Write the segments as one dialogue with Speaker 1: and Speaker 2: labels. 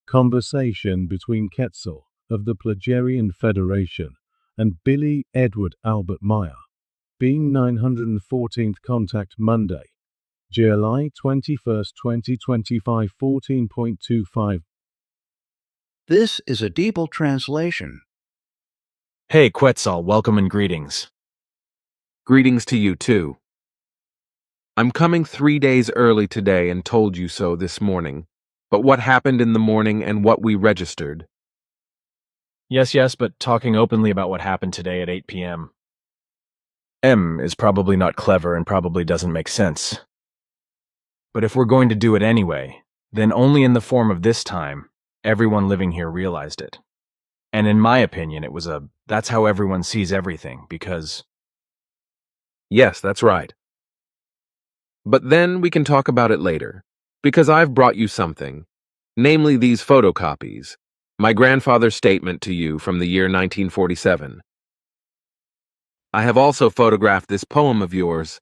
Speaker 1: Conversation between Quetzal of the Plagerian Federation and Billy Edward Albert Meier. Being 914th Contact Monday, July 21st, 2025, 14.25.
Speaker 2: This is a Deeble translation.
Speaker 3: Hey, Quetzal, welcome and greetings.
Speaker 4: Greetings to you, too. I'm coming 3 days early today and told you so this morning. But what happened in the morning and what we registered?
Speaker 3: Yes, but talking openly about what happened today at 8 p.m. Is probably not clever and probably doesn't make sense. But if we're going to do it anyway, then only in the form of this time, everyone living here realized it. And in my opinion, that's how everyone sees everything, because...
Speaker 4: Yes, that's right. But then we can talk about it later, because I've brought you something, namely these photocopies, my grandfather's statement to you from the year 1947. I have also photographed this poem of yours,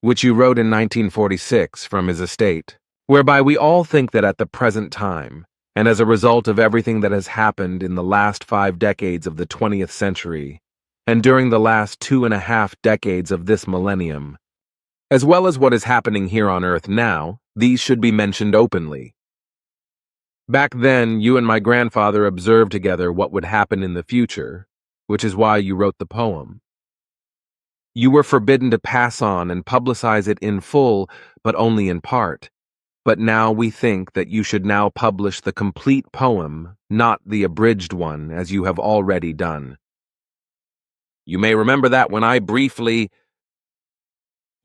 Speaker 4: which you wrote in 1946 from his estate, whereby we all think that at the present time, and as a result of everything that has happened in the last 5 decades of the 20th century, and during the last 2.5 decades of this millennium, as well as what is happening here on Earth now, these should be mentioned openly. Back then, you and my grandfather observed together what would happen in the future, which is why you wrote the poem. You were forbidden to pass on and publicize it in full, but only in part. But now we think that you should now publish the complete poem, not the abridged one, as you have already done. You may remember that when I briefly...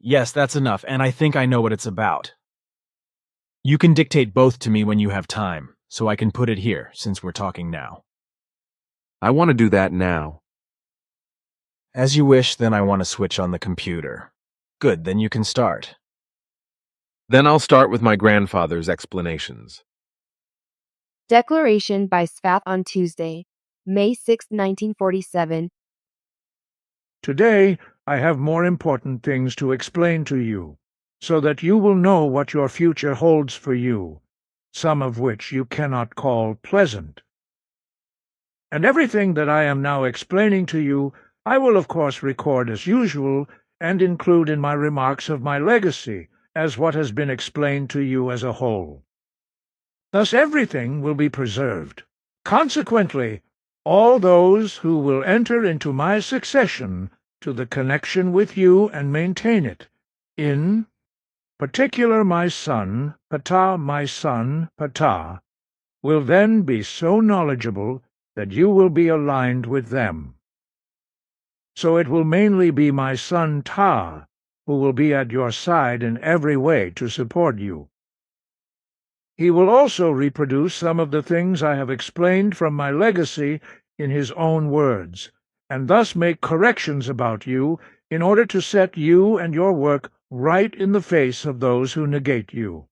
Speaker 3: Yes, that's enough, and I think I know what it's about. You can dictate both to me when you have time, so I can put it here, since we're talking now.
Speaker 4: I want to do that now.
Speaker 3: As you wish, then I want to switch on the computer. Good, then you can start.
Speaker 4: Then I'll start with my grandfather's explanations.
Speaker 5: Declaration by Svath on Tuesday, May 6, 1947.
Speaker 6: Today, I have more important things to explain to you, so that you will know what your future holds for you, some of which you cannot call pleasant. And everything that I am now explaining to you, I will of course record as usual and include in my remarks of my legacy as what has been explained to you as a whole. Thus everything will be preserved. Consequently, all those who will enter into my succession to the connection with you and maintain it, in particular my son, Ptah, will then be so knowledgeable that you will be aligned with them. So it will mainly be my son Ptah who will be at your side in every way to support you. He will also reproduce some of the things I have explained from my legacy in his own words, and thus make corrections about you in order to set you and your work right in the face of those who negate you.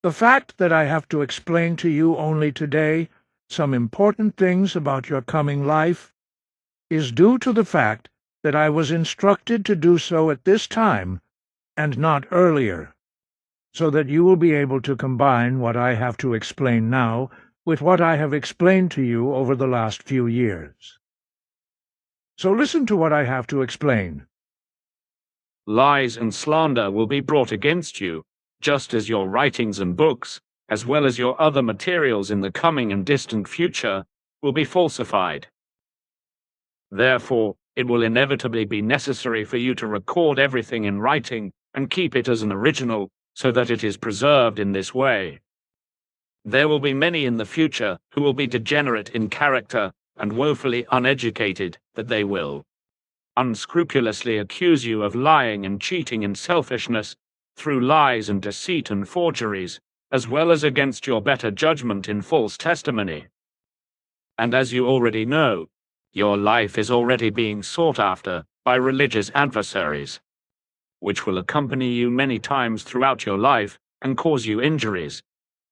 Speaker 6: The fact that I have to explain to you only today some important things about your coming life is due to the fact that I was instructed to do so at this time and not earlier, so that you will be able to combine what I have to explain now with what I have explained to you over the last few years. So listen to what I have to explain.
Speaker 7: Lies and slander will be brought against you, just as your writings and books, as well as your other materials in the coming and distant future, will be falsified. Therefore, it will inevitably be necessary for you to record everything in writing and keep it as an original, so that it is preserved in this way. There will be many in the future who will be degenerate in character and woefully uneducated, that they will unscrupulously accuse you of lying and cheating and selfishness through lies and deceit and forgeries, as well as against your better judgment in false testimony. And as you already know, your life is already being sought after by religious adversaries, which will accompany you many times throughout your life and cause you injuries,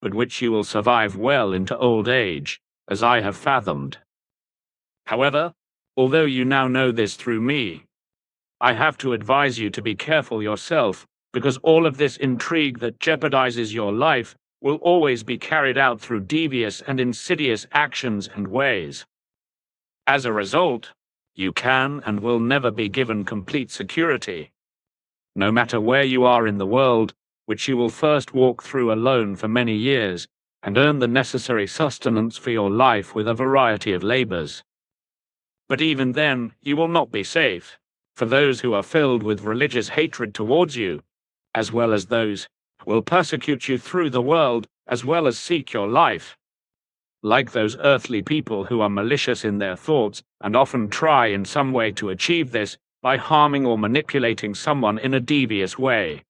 Speaker 7: but which you will survive well into old age, as I have fathomed. However, although you now know this through me, I have to advise you to be careful yourself, because all of this intrigue that jeopardizes your life will always be carried out through devious and insidious actions and ways. As a result, you can and will never be given complete security, no matter where you are in the world, which you will first walk through alone for many years and earn the necessary sustenance for your life with a variety of labors. But even then, you will not be safe, for those who are filled with religious hatred towards you, as well as those who will persecute you through the world as well as seek your life. Like those earthly people who are malicious in their thoughts and often try in some way to achieve this by harming or manipulating someone in a devious way.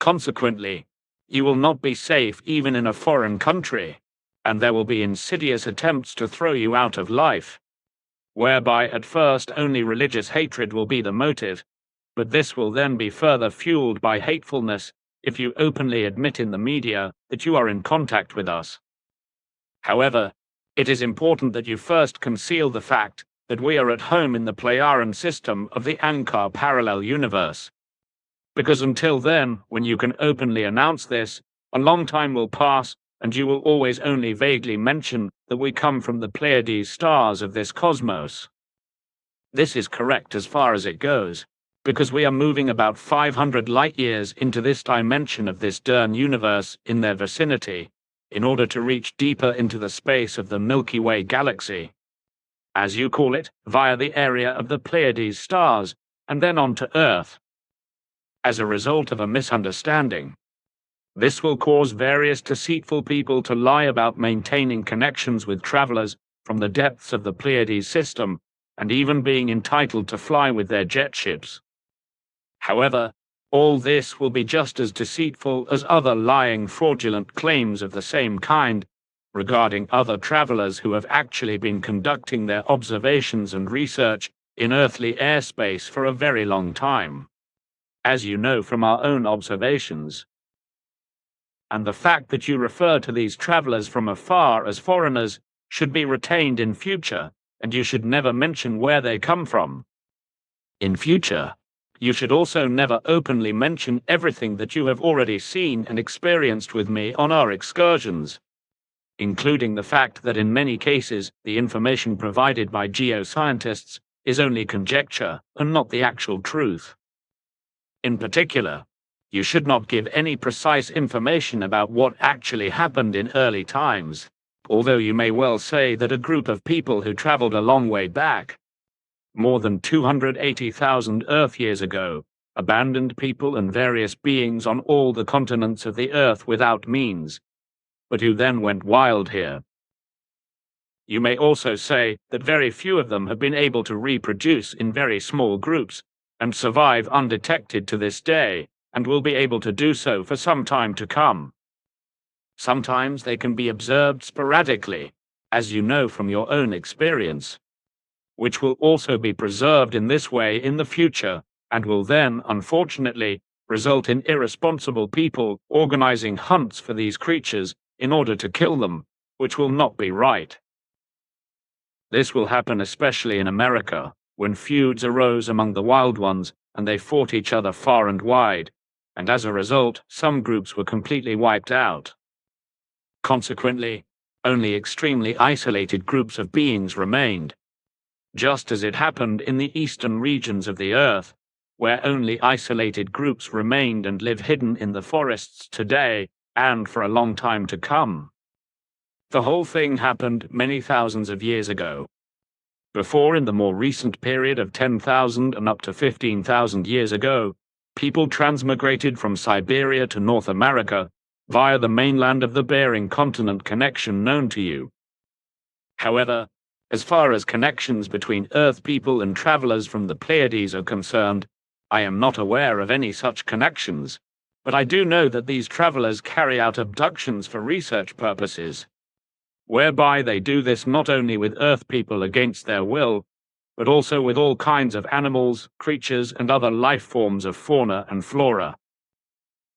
Speaker 7: Consequently, you will not be safe even in a foreign country, and there will be insidious attempts to throw you out of life, whereby at first only religious hatred will be the motive, but this will then be further fueled by hatefulness if you openly admit in the media that you are in contact with us. However, it is important that you first conceal the fact that we are at home in the Playaran system of the Ankar parallel universe. Because until then, when you can openly announce this, a long time will pass and you will always only vaguely mention that we come from the Pleiades stars of this cosmos. This is correct as far as it goes, because we are moving about 500 light-years into this dimension of this Dern universe in their vicinity, in order to reach deeper into the space of the Milky Way galaxy, as you call it, via the area of the Pleiades stars, and then on to Earth. As a result of a misunderstanding, this will cause various deceitful people to lie about maintaining connections with travelers from the depths of the Pleiades system, and even being entitled to fly with their jet ships. However, all this will be just as deceitful as other lying, fraudulent claims of the same kind regarding other travelers who have actually been conducting their observations and research in earthly airspace for a very long time, as you know from our own observations. And the fact that you refer to these travelers from afar as foreigners should be retained in future, and you should never mention where they come from. In future, you should also never openly mention everything that you have already seen and experienced with me on our excursions, including the fact that in many cases the information provided by geoscientists is only conjecture and not the actual truth. In particular, you should not give any precise information about what actually happened in early times, although you may well say that a group of people who traveled a long way back, more than 280,000 Earth years ago, abandoned people and various beings on all the continents of the Earth without means, but who then went wild here. You may also say that very few of them have been able to reproduce in very small groups and survive undetected to this day, and will be able to do so for some time to come. Sometimes they can be observed sporadically, as you know from your own experience, which will also be preserved in this way in the future, and will then, unfortunately, result in irresponsible people organizing hunts for these creatures in order to kill them, which will not be right. This will happen especially in America, when feuds arose among the wild ones and they fought each other far and wide, and as a result, some groups were completely wiped out. Consequently, only extremely isolated groups of beings remained, just as it happened in the eastern regions of the Earth, where only isolated groups remained and live hidden in the forests today and for a long time to come. The whole thing happened many thousands of years ago. Before, in the more recent period of 10,000 and up to 15,000 years ago, people transmigrated from Siberia to North America via the mainland of the Bering continent connection known to you. However, as far as connections between Earth people and travelers from the Pleiades are concerned, I am not aware of any such connections, but I do know that these travelers carry out abductions for research purposes, whereby they do this not only with Earth people against their will, but also with all kinds of animals, creatures, and other life forms of fauna and flora.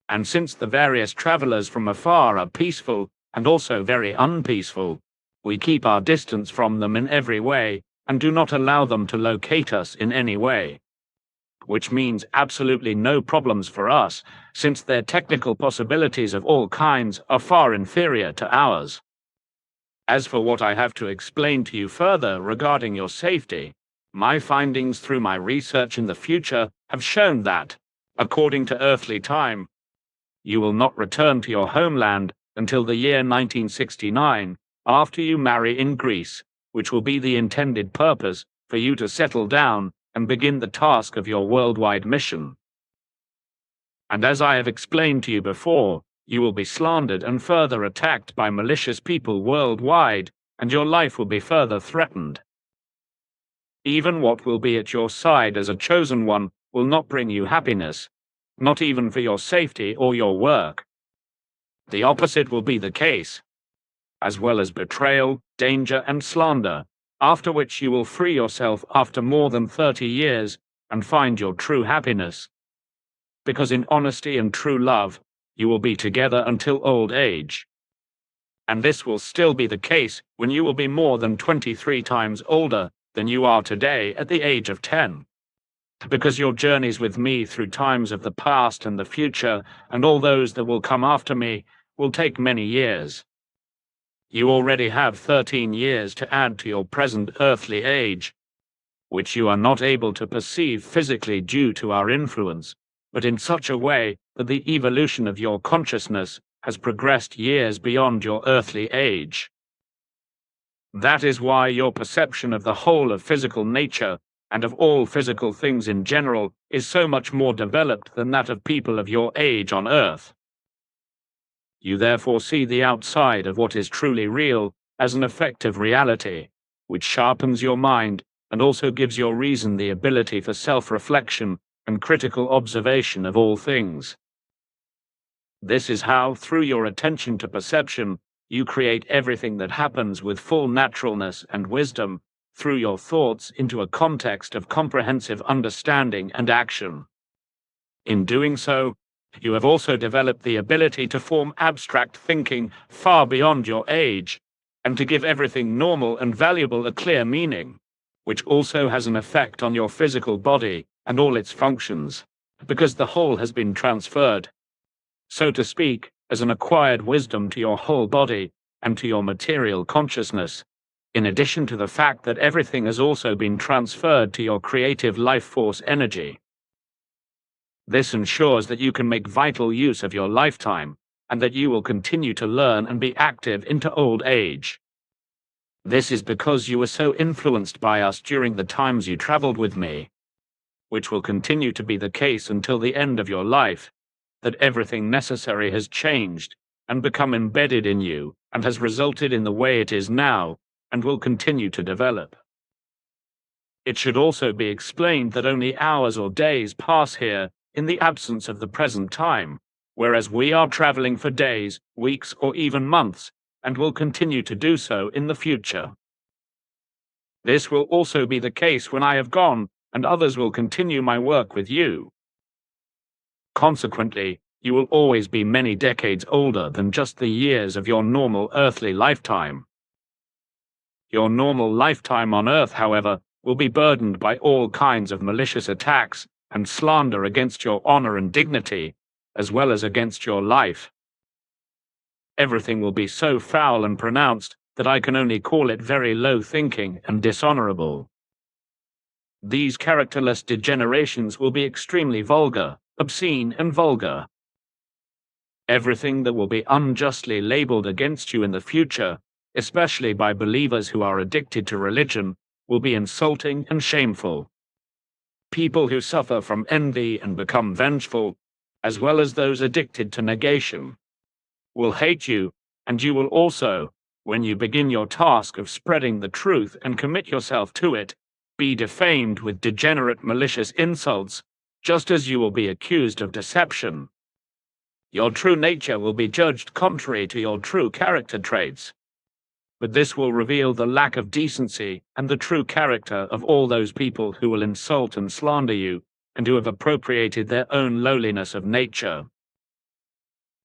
Speaker 7: And since the various travelers from afar are peaceful and also very unpeaceful, we keep our distance from them in every way and do not allow them to locate us in any way. which means absolutely no problems for us, since their technical possibilities of all kinds are far inferior to ours. As for what I have to explain to you further regarding your safety, my findings through my research in the future have shown that, according to earthly time, you will not return to your homeland until the year 1969, after you marry in Greece, which will be the intended purpose for you to settle down and begin the task of your worldwide mission. And as I have explained to you before, you will be slandered and further attacked by malicious people worldwide, and your life will be further threatened. Even what will be at your side as a chosen one will not bring you happiness, not even for your safety or your work. The opposite will be the case, as well as betrayal, danger, and slander, after which you will free yourself after more than 30 years and find your true happiness. Because in honesty and true love, you will be together until old age. And this will still be the case when you will be more than 23 times older than you are today at the age of 10. Because your journeys with me through times of the past and the future, and all those that will come after me, will take many years. You already have 13 years to add to your present earthly age, which you are not able to perceive physically due to our influence, but in such a way that the evolution of your consciousness has progressed years beyond your earthly age. That is why your perception of the whole of physical nature and of all physical things in general is so much more developed than that of people of your age on Earth. You therefore see the outside of what is truly real as an effective reality, which sharpens your mind and also gives your reason the ability for self-reflection and critical observation of all things. This is how, through your attention to perception, you create everything that happens with full naturalness and wisdom through your thoughts into a context of comprehensive understanding and action. In doing so, you have also developed the ability to form abstract thinking far beyond your age, and to give everything normal and valuable a clear meaning, which also has an effect on your physical body and all its functions, because the whole has been transferred, so to speak, as an acquired wisdom to your whole body and to your material consciousness, in addition to the fact that everything has also been transferred to your creative life force energy. This ensures that you can make vital use of your lifetime, and that you will continue to learn and be active into old age. This is because you were so influenced by us during the times you traveled with me, which will continue to be the case until the end of your life, that everything necessary has changed and become embedded in you and has resulted in the way it is now and will continue to develop. It should also be explained that only hours or days pass here in the absence of the present time, whereas we are traveling for days, weeks, or even months, and will continue to do so in the future. This will also be the case when I have gone, and others will continue my work with you. Consequently, you will always be many decades older than just the years of your normal earthly lifetime. Your normal lifetime on Earth, however, will be burdened by all kinds of malicious attacks and slander against your honor and dignity, as well as against your life. Everything will be so foul and pronounced that I can only call it very low thinking and dishonorable. These characterless degenerations will be extremely vulgar, obscene, and vulgar. Everything that will be unjustly labeled against you in the future, especially by believers who are addicted to religion, will be insulting and shameful. People who suffer from envy and become vengeful, as well as those addicted to negation, will hate you, and you will also, when you begin your task of spreading the truth and commit yourself to it, be defamed with degenerate malicious insults, just as you will be accused of deception. Your true nature will be judged contrary to your true character traits. But this will reveal the lack of decency and the true character of all those people who will insult and slander you, and who have appropriated their own lowliness of nature.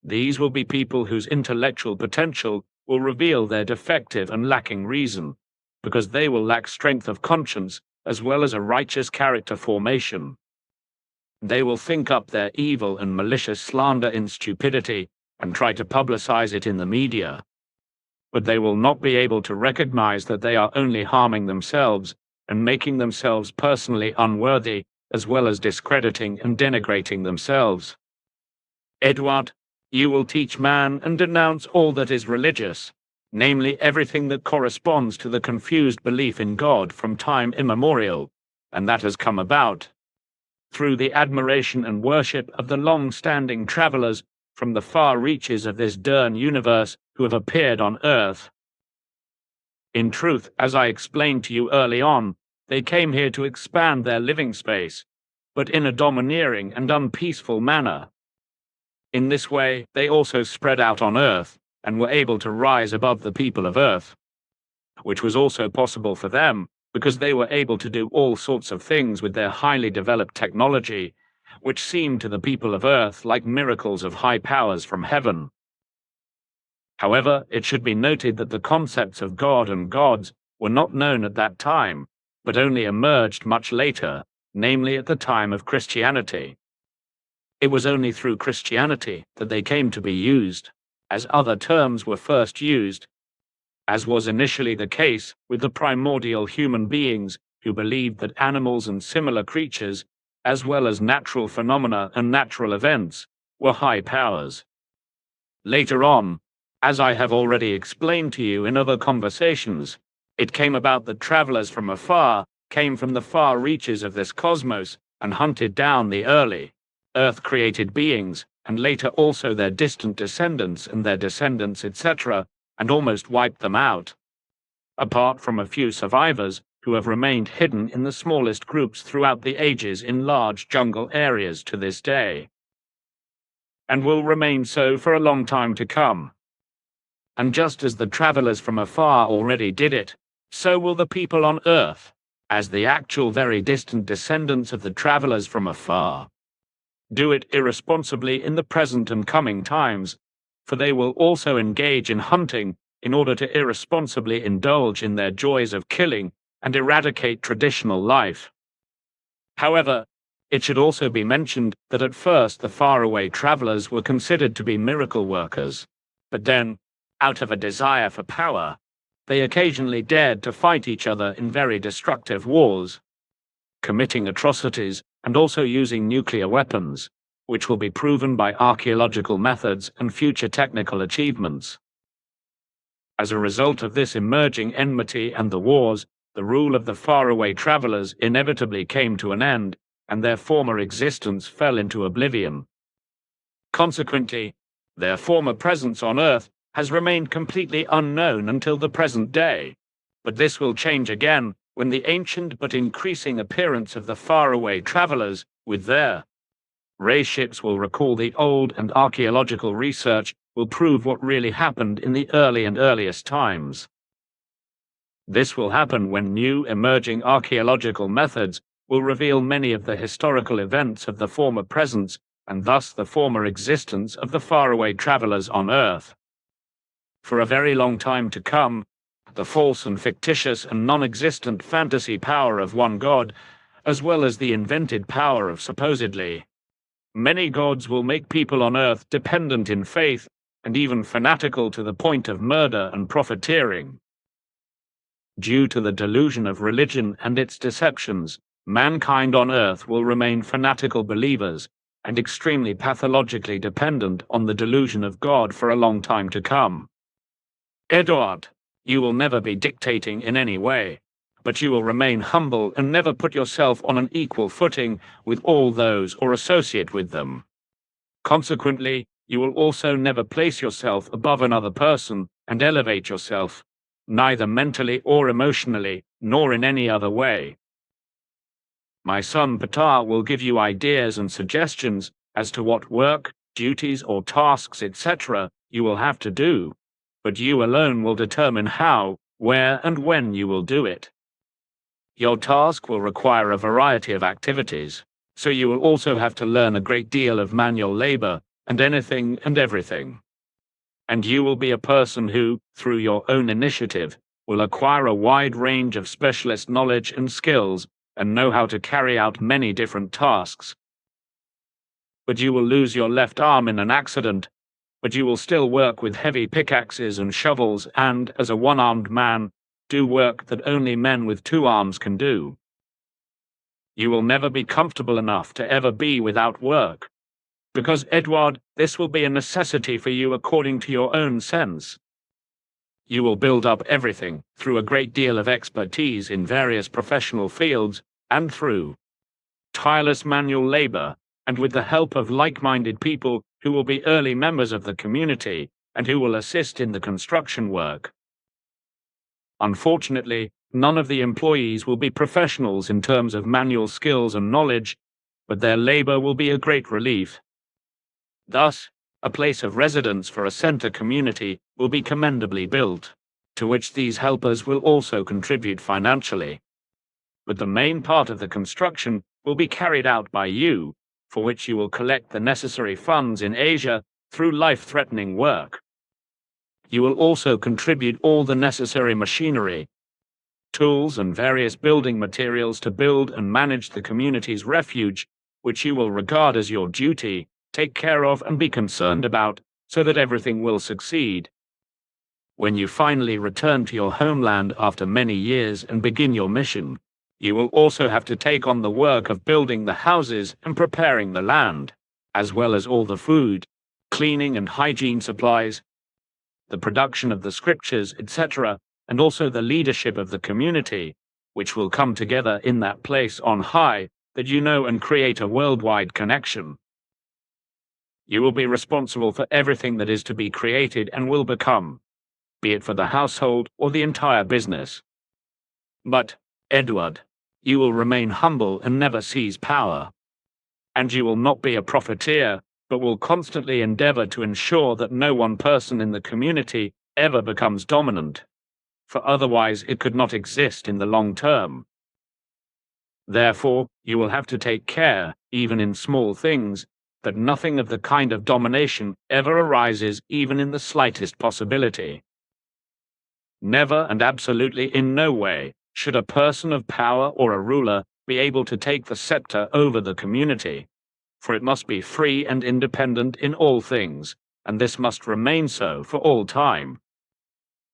Speaker 7: These will be people whose intellectual potential will reveal their defective and lacking reason, because they will lack strength of conscience as well as a righteous character formation. They will think up their evil and malicious slander in stupidity and try to publicize it in the media. But they will not be able to recognize that they are only harming themselves and making themselves personally unworthy, as well as discrediting and denigrating themselves. Edward, you will teach man and denounce all that is religious, namely everything that corresponds to the confused belief in God from time immemorial, and that has come about through the admiration and worship of the long-standing travelers from the far reaches of this Dern universe who have appeared on Earth. In truth, as I explained to you early on, they came here to expand their living space, but in a domineering and unpeaceful manner. In this way, they also spread out on Earth and were able to rise above the people of Earth, which was also possible for them because they were able to do all sorts of things with their highly developed technology, which seemed to the people of Earth like miracles of high powers from heaven. However, it should be noted that the concepts of God and gods were not known at that time, but only emerged much later, namely at the time of Christianity. It was only through Christianity that they came to be used, as other terms were first used, as was initially the case with the primordial human beings who believed that animals and similar creatures, as well as natural phenomena and natural events, were high powers. Later on, as I have already explained to you in other conversations, it came about that travelers from afar came from the far reaches of this cosmos and hunted down the early, Earth-created beings, and later also their distant descendants and their descendants, etc., and almost wiped them out, apart from a few survivors who have remained hidden in the smallest groups throughout the ages in large jungle areas to this day, and will remain so for a long time to come. And just as the travelers from afar already did it, so will the people on Earth, as the actual very distant descendants of the travelers from afar, do it irresponsibly in the present and coming times, for they will also engage in hunting in order to irresponsibly indulge in their joys of killing and eradicate traditional life. However, it should also be mentioned that at first the faraway travelers were considered to be miracle workers, but then, out of a desire for power, they occasionally dared to fight each other in very destructive wars, committing atrocities and also using nuclear weapons, which will be proven by archaeological methods and future technical achievements. As a result of this emerging enmity and the wars, the rule of the faraway travelers inevitably came to an end, and their former existence fell into oblivion. Consequently, their former presence on Earth has remained completely unknown until the present day, but this will change again when the ancient but increasing appearance of the faraway travelers with their ray ships will recall the old, and archaeological research will prove what really happened in the early and earliest times. This will happen when new emerging archaeological methods will reveal many of the historical events of the former presence and thus the former existence of the faraway travelers on Earth. For a very long time to come, the false and fictitious and non-existent fantasy power of one god, as well as the invented power of supposedly many gods, will make people on Earth dependent in faith and even fanatical to the point of murder and profiteering. Due to the delusion of religion and its deceptions, mankind on Earth will remain fanatical believers and extremely pathologically dependent on the delusion of God for a long time to come. Edward, you will never be dictating in any way, but you will remain humble and never put yourself on an equal footing with all those or associate with them. Consequently, you will also never place yourself above another person and elevate yourself, neither mentally or emotionally, nor in any other way. My son Patar will give you ideas and suggestions as to what work, duties or tasks, etc. you will have to do, but you alone will determine how, where and when you will do it. Your task will require a variety of activities, so you will also have to learn a great deal of manual labor and anything and everything. And you will be a person who, through your own initiative, will acquire a wide range of specialist knowledge and skills and know how to carry out many different tasks, but you will lose your left arm in an accident, but you will still work with heavy pickaxes and shovels and, as a one-armed man, do work that only men with two arms can do. You will never be comfortable enough to ever be without work, because, Edward, this will be a necessity for you according to your own sense. You will build up everything through a great deal of expertise in various professional fields and through tireless manual labor, and with the help of like-minded people who will be early members of the community and who will assist in the construction work. Unfortunately, none of the employees will be professionals in terms of manual skills and knowledge, but their labor will be a great relief. Thus, a place of residence for a center community will be commendably built, to which these helpers will also contribute financially. But the main part of the construction will be carried out by you, for which you will collect the necessary funds in Asia through life-threatening work. You will also contribute all the necessary machinery, tools and various building materials to build and manage the community's refuge, which you will regard as your duty, take care of and be concerned about, so that everything will succeed. When you finally return to your homeland after many years and begin your mission, you will also have to take on the work of building the houses and preparing the land, as well as all the food, cleaning and hygiene supplies, the production of the scriptures, etc., and also the leadership of the community, which will come together in that place on high that you know and create a worldwide connection. You will be responsible for everything that is to be created and will become, be it for the household or the entire business. But, Edward, you will remain humble and never seize power. And you will not be a profiteer, but will constantly endeavor to ensure that no one person in the community ever becomes dominant, for otherwise it could not exist in the long term. Therefore, you will have to take care, even in small things, that nothing of the kind of domination ever arises even in the slightest possibility. Never and absolutely in no way should a person of power or a ruler be able to take the scepter over the community, for it must be free and independent in all things, and this must remain so for all time.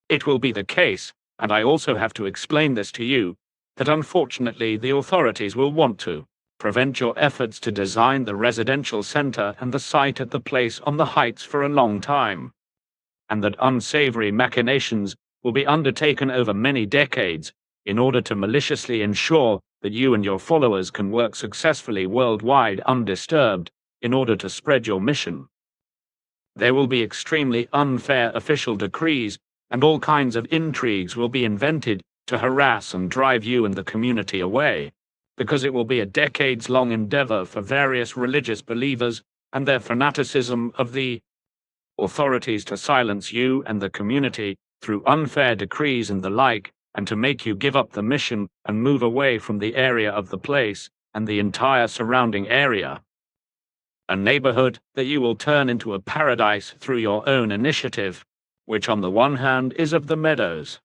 Speaker 7: It will be the case, and I also have to explain this to you, that unfortunately the authorities will want to prevent your efforts to design the residential center and the site at the place on the heights for a long time, and that unsavory machinations will be undertaken over many decades in order to maliciously ensure that you and your followers can work successfully worldwide undisturbed in order to spread your mission. There will be extremely unfair official decrees, and all kinds of intrigues will be invented to harass and drive you and the community away, because it will be a decades-long endeavor for various religious believers and their fanaticism of the authorities to silence you and the community through unfair decrees and the like, and to make you give up the mission and move away from the area of the place and the entire surrounding area. A neighborhood that you will turn into a paradise through your own initiative, which on the one hand is of the meadows.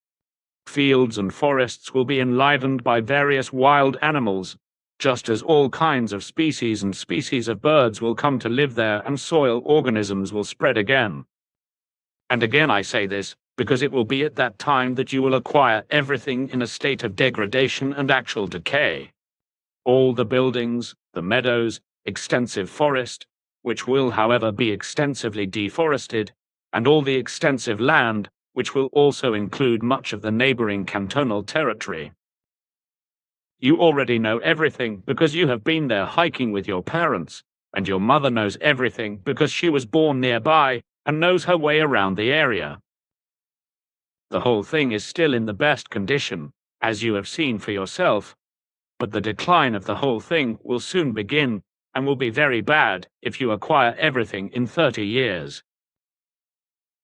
Speaker 7: Fields and forests will be enlivened by various wild animals, just as all kinds of species and species of birds will come to live there and soil organisms will spread again. And again I say this, because it will be at that time that you will acquire everything in a state of degradation and actual decay. All the buildings, the meadows, extensive forest, which will, however, be extensively deforested, and all the extensive land, which will also include much of the neighboring cantonal territory. You already know everything because you have been there hiking with your parents, and your mother knows everything because she was born nearby and knows her way around the area. The whole thing is still in the best condition, as you have seen for yourself, but the decline of the whole thing will soon begin and will be very bad if you acquire everything in 30 years.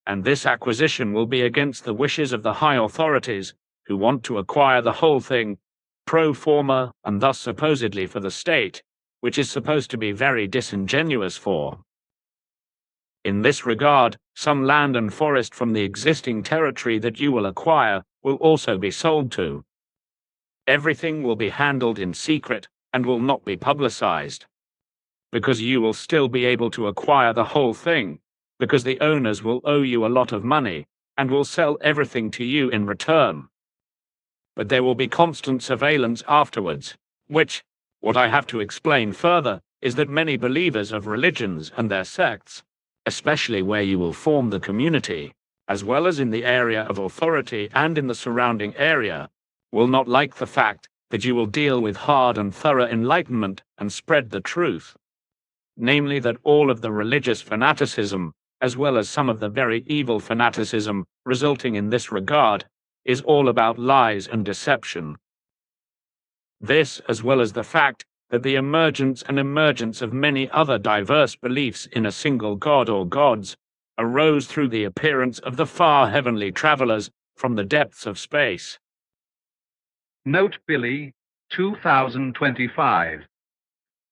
Speaker 7: And this acquisition will be against the wishes of the high authorities, who want to acquire the whole thing pro forma and thus supposedly for the state, which is supposed to be very disingenuous for. In this regard, some land and forest from the existing territory that you will acquire will also be sold to. Everything will be handled in secret and will not be publicized. because you will still be able to acquire the whole thing, because the owners will owe you a lot of money and will sell everything to you in return. But there will be constant surveillance afterwards, which, what I have to explain further, is that many believers of religions and their sects, especially where you will form the community, as well as in the area of authority and in the surrounding area, will not like the fact that you will deal with hard and thorough enlightenment and spread the truth. Namely that all of the religious fanaticism, as well as some of the very evil fanaticism resulting in this regard, is all about lies and deception. This, as well as the fact that the emergence of many other diverse beliefs in a single god or gods arose through the appearance of the far heavenly travelers from the depths of space.
Speaker 8: Note Billy 2025.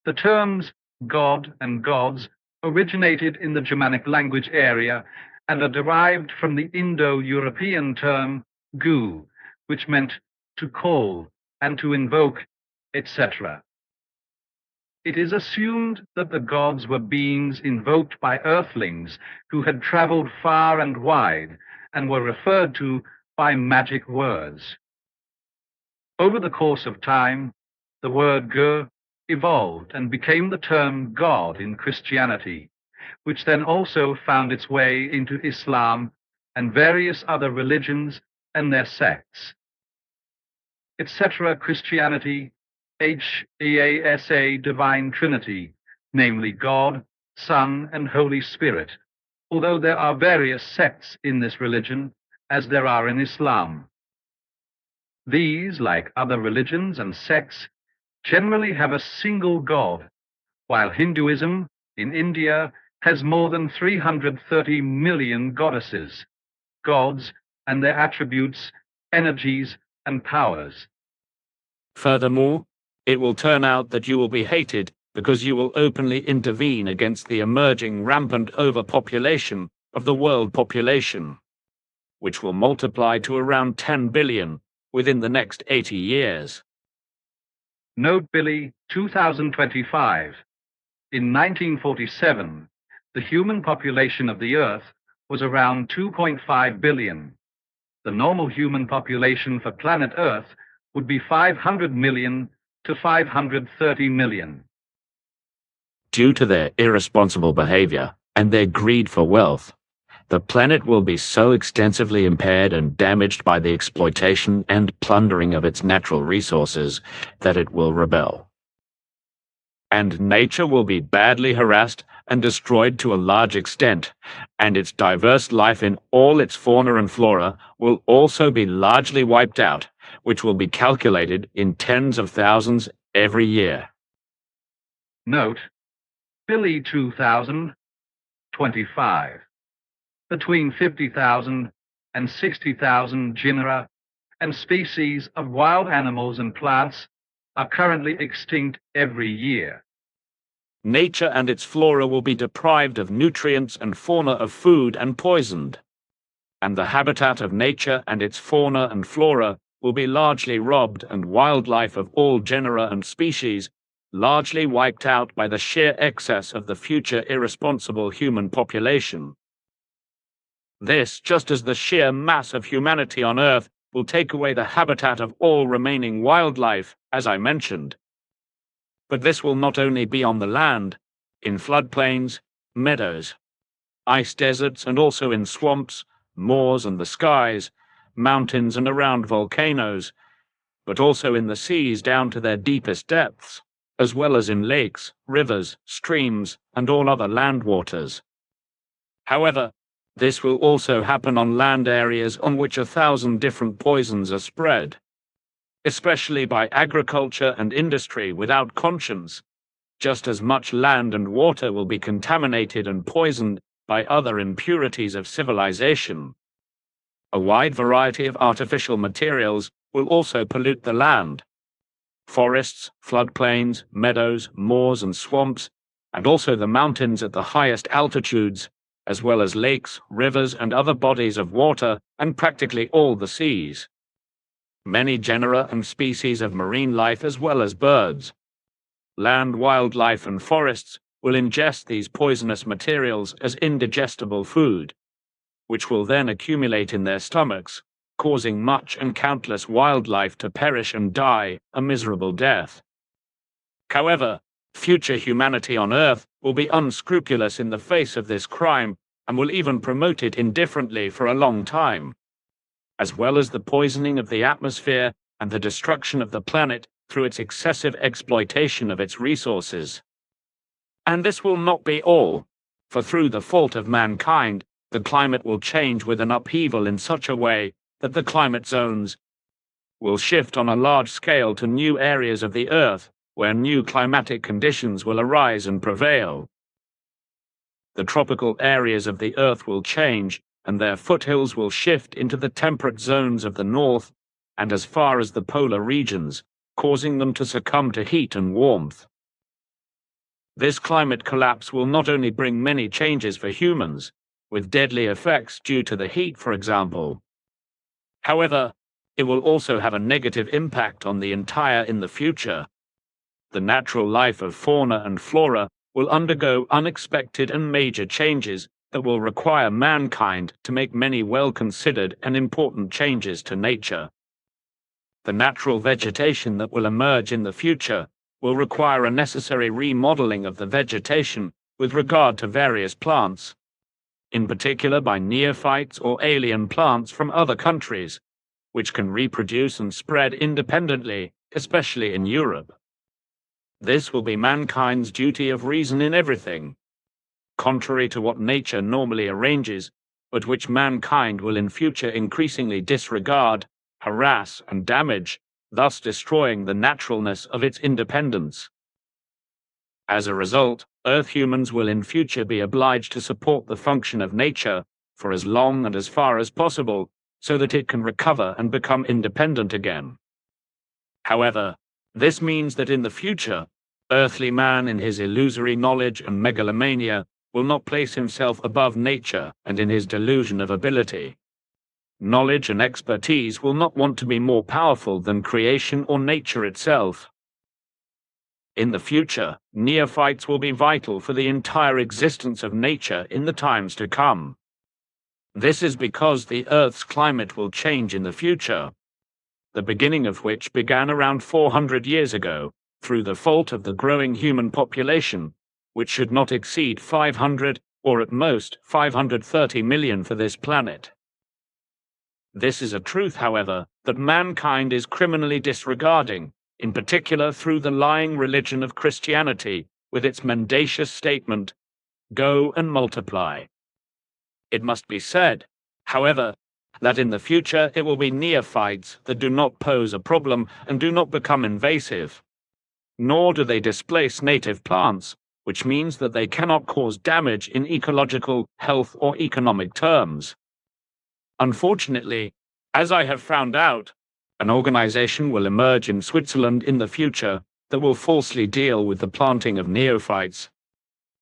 Speaker 8: The terms God and gods originated in the Germanic language area and are derived from the Indo-European term gu, which meant to call and to invoke, etc. It is assumed that the gods were beings invoked by earthlings who had traveled far and wide and were referred to by magic words. Over the course of time, the word Gur evolved and became the term God in Christianity, which then also found its way into Islam and various other religions and their sects. Etc. Christianity, HEASA Divine Trinity, namely God, Son, and Holy Spirit, although there are various sects in this religion, as there are in Islam. These, like other religions and sects, generally have a single god, while Hinduism in India has more than 330 million goddesses, gods, and their attributes, energies, and powers.
Speaker 7: Furthermore, it will turn out that you will be hated because you will openly intervene against the emerging rampant overpopulation of the world population, which will multiply to around 10 billion within the next 80 years.
Speaker 8: Note Billy 2025. In 1947, the human population of the Earth was around 2.5 billion. The normal human population for planet Earth would be 500 million to 530 million.
Speaker 7: Due to their irresponsible behavior and their greed for wealth, the planet will be so extensively impaired and damaged by the exploitation and plundering of its natural resources that it will rebel. And nature will be badly harassed and destroyed to a large extent, and its diverse life in all its fauna and flora will also be largely wiped out, which will be calculated in tens of thousands every year.
Speaker 8: Note, Billy 2025. Between 50,000 and 60,000 genera and species of wild animals and plants are currently extinct every year.
Speaker 7: Nature and its flora will be deprived of nutrients and fauna of food and poisoned, and the habitat of nature and its fauna and flora will be largely robbed and wildlife of all genera and species largely wiped out by the sheer excess of the future irresponsible human population. This, just as the sheer mass of humanity on Earth will take away the habitat of all remaining wildlife, as I mentioned. But this will not only be on the land, in floodplains, meadows, ice deserts, and also in swamps, moors and the skies, mountains and around volcanoes, but also in the seas down to their deepest depths, as well as in lakes, rivers, streams, and all other land waters. However, this will also happen on land areas on which 1,000 different poisons are spread, especially by agriculture and industry without conscience, just as much land and water will be contaminated and poisoned by other impurities of civilization. A wide variety of artificial materials will also pollute the land. Forests, floodplains, meadows, moors and swamps, and also the mountains at the highest altitudes, as well as lakes, rivers, and other bodies of water, and practically all the seas. Many genera and species of marine life as well as birds. Land wildlife and forests will ingest these poisonous materials as indigestible food, which will then accumulate in their stomachs, causing much and countless wildlife to perish and die a miserable death. However, future humanity on Earth will be unscrupulous in the face of this crime and will even promote it indifferently for a long time, as well as the poisoning of the atmosphere and the destruction of the planet through its excessive exploitation of its resources. And this will not be all, for through the fault of mankind, the climate will change with an upheaval in such a way that the climate zones will shift on a large scale to new areas of the Earth where new climatic conditions will arise and prevail. The tropical areas of the Earth will change, and their foothills will shift into the temperate zones of the north and as far as the polar regions, causing them to succumb to heat and warmth. This climate collapse will not only bring many changes for humans, with deadly effects due to the heat, for example. However, it will also have a negative impact on the entire in the future. The natural life of fauna and flora will undergo unexpected and major changes that will require mankind to make many well-considered and important changes to nature. The natural vegetation that will emerge in the future will require a necessary remodeling of the vegetation with regard to various plants, in particular by neophytes or alien plants from other countries, which can reproduce and spread independently, especially in Europe. This will be mankind's duty of reason in everything, contrary to what nature normally arranges, but which mankind will in future increasingly disregard, harass, and damage, thus destroying the naturalness of its independence. As a result, Earth humans will in future be obliged to support the function of nature for as long and as far as possible, so that it can recover and become independent again. However, this means that in the future, earthly man in his illusory knowledge and megalomania will not place himself above nature and in his delusion of ability. Knowledge and expertise will not want to be more powerful than creation or nature itself. In the future, neophytes will be vital for the entire existence of nature in the times to come. This is because the Earth's climate will change in the future, the beginning of which began around 400 years ago, through the fault of the growing human population, which should not exceed 500 or at most 530 million for this planet. This is a truth, however, that mankind is criminally disregarding, in particular through the lying religion of Christianity, with its mendacious statement, "Go and multiply." It must be said, however, that in the future it will be neophytes that do not pose a problem and do not become invasive. Nor do they displace native plants, which means that they cannot cause damage in ecological, health, or economic terms. Unfortunately, as I have found out, an organization will emerge in Switzerland in the future that will falsely deal with the planting of neophytes,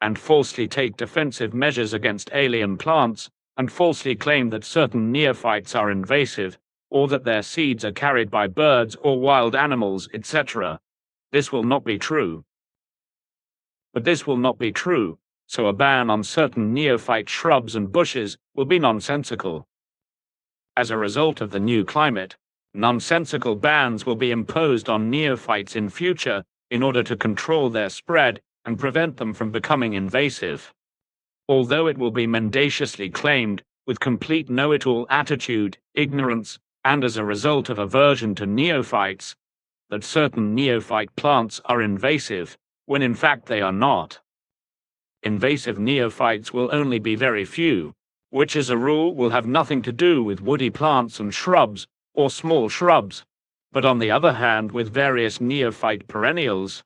Speaker 7: and falsely take defensive measures against alien plants, and falsely claim that certain neophytes are invasive, or that their seeds are carried by birds or wild animals, etc. This will not be true. But this will not be true, so a ban on certain neophyte shrubs and bushes will be nonsensical. As a result of the new climate, nonsensical bans will be imposed on neophytes in future in order to control their spread and prevent them from becoming invasive. Although it will be mendaciously claimed, with complete know-it-all attitude, ignorance, and as a result of aversion to neophytes, that certain neophyte plants are invasive, when in fact they are not. Invasive neophytes will only be very few, which as a rule will have nothing to do with woody plants and shrubs, or small shrubs, but on the other hand with various neophyte perennials,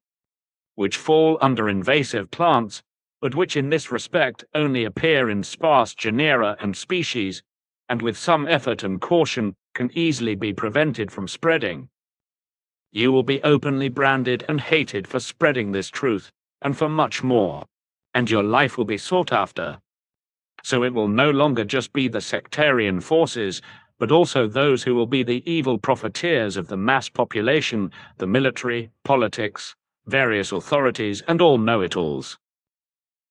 Speaker 7: which fall under invasive plants, but which in this respect only appear in sparse genera and species, and with some effort and caution can easily be prevented from spreading. You will be openly branded and hated for spreading this truth, and for much more, and your life will be sought after. So it will no longer just be the sectarian forces, but also those who will be the evil profiteers of the mass population, the military, politics, various authorities, and all know-it-alls.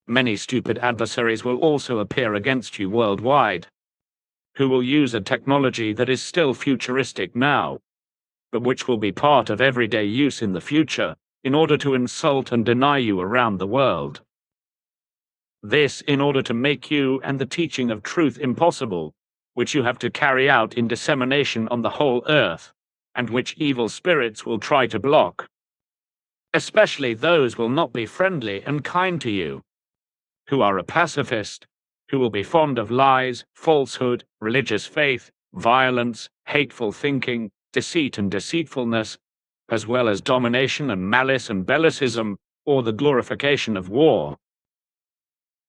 Speaker 7: Many stupid adversaries will also appear against you worldwide, who will use a technology that is still futuristic now, but which will be part of everyday use in the future, in order to insult and deny you around the world. This in order to make you and the teaching of truth impossible, which you have to carry out in dissemination on the whole earth, and which evil spirits will try to block. Especially those will not be friendly and kind to you, who are a pacifist, who will be fond of lies, falsehood, religious faith, violence, hateful thinking, deceit and deceitfulness, as well as domination and malice and bellicism, or the glorification of war.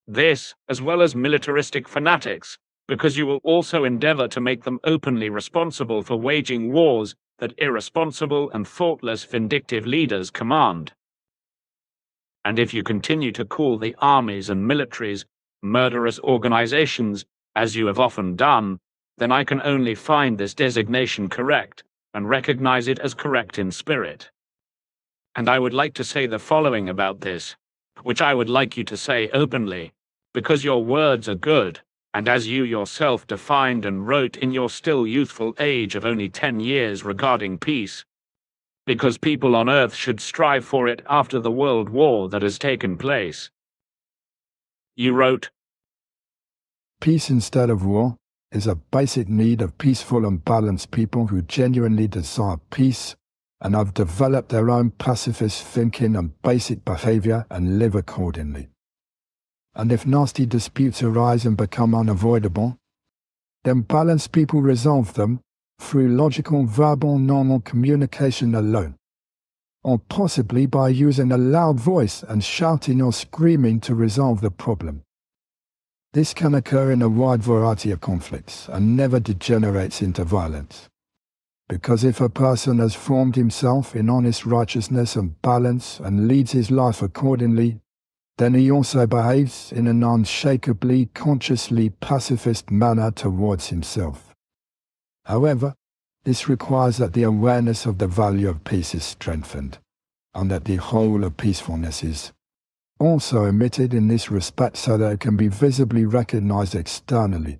Speaker 7: This, as well as militaristic fanatics, because you will also endeavor to make them openly responsible for waging wars that irresponsible and thoughtless vindictive leaders command. And if you continue to call the armies and militaries murderous organizations, as you have often done, then I can only find this designation correct and recognize it as correct in spirit. And I would like to say the following about this, which I would like you to say openly, because your words are good, and as you yourself defined and wrote in your still youthful age of only 10 years regarding peace, because people on earth should strive for it after the world war that has taken place. You wrote,
Speaker 9: "Peace instead of war is a basic need of peaceful and balanced people who genuinely desire peace and have developed their own pacifist thinking and basic behavior and live accordingly. And if nasty disputes arise and become unavoidable, then balanced people resolve them through logical, verbal, normal communication alone, or possibly by using a loud voice and shouting or screaming to resolve the problem. This can occur in a wide variety of conflicts and never degenerates into violence. Because if a person has formed himself in honest righteousness and balance and leads his life accordingly, then he also behaves in an unshakably, consciously pacifist manner towards himself. However, this requires that the awareness of the value of peace is strengthened, and that the whole of peacefulness is also emitted in this respect so that it can be visibly recognized externally,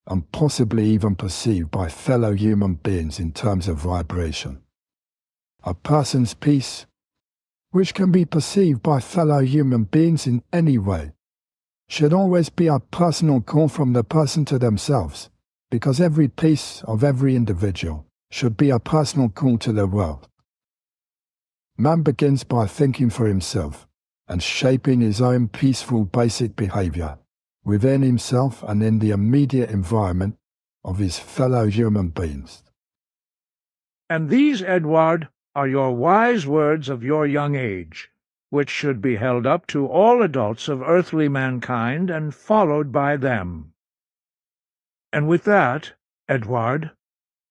Speaker 9: and possibly even perceived by fellow human beings in terms of vibration. A person's peace, which can be perceived by fellow human beings in any way, should always be a personal call from the person to themselves, because every peace of every individual should be a personal call to the world. Man begins by thinking for himself and shaping his own peaceful basic behavior within himself and in the immediate environment of his fellow human beings.
Speaker 6: And these, Edward, are your wise words of your young age, which should be held up to all adults of earthly mankind and followed by them. And with that, Edward,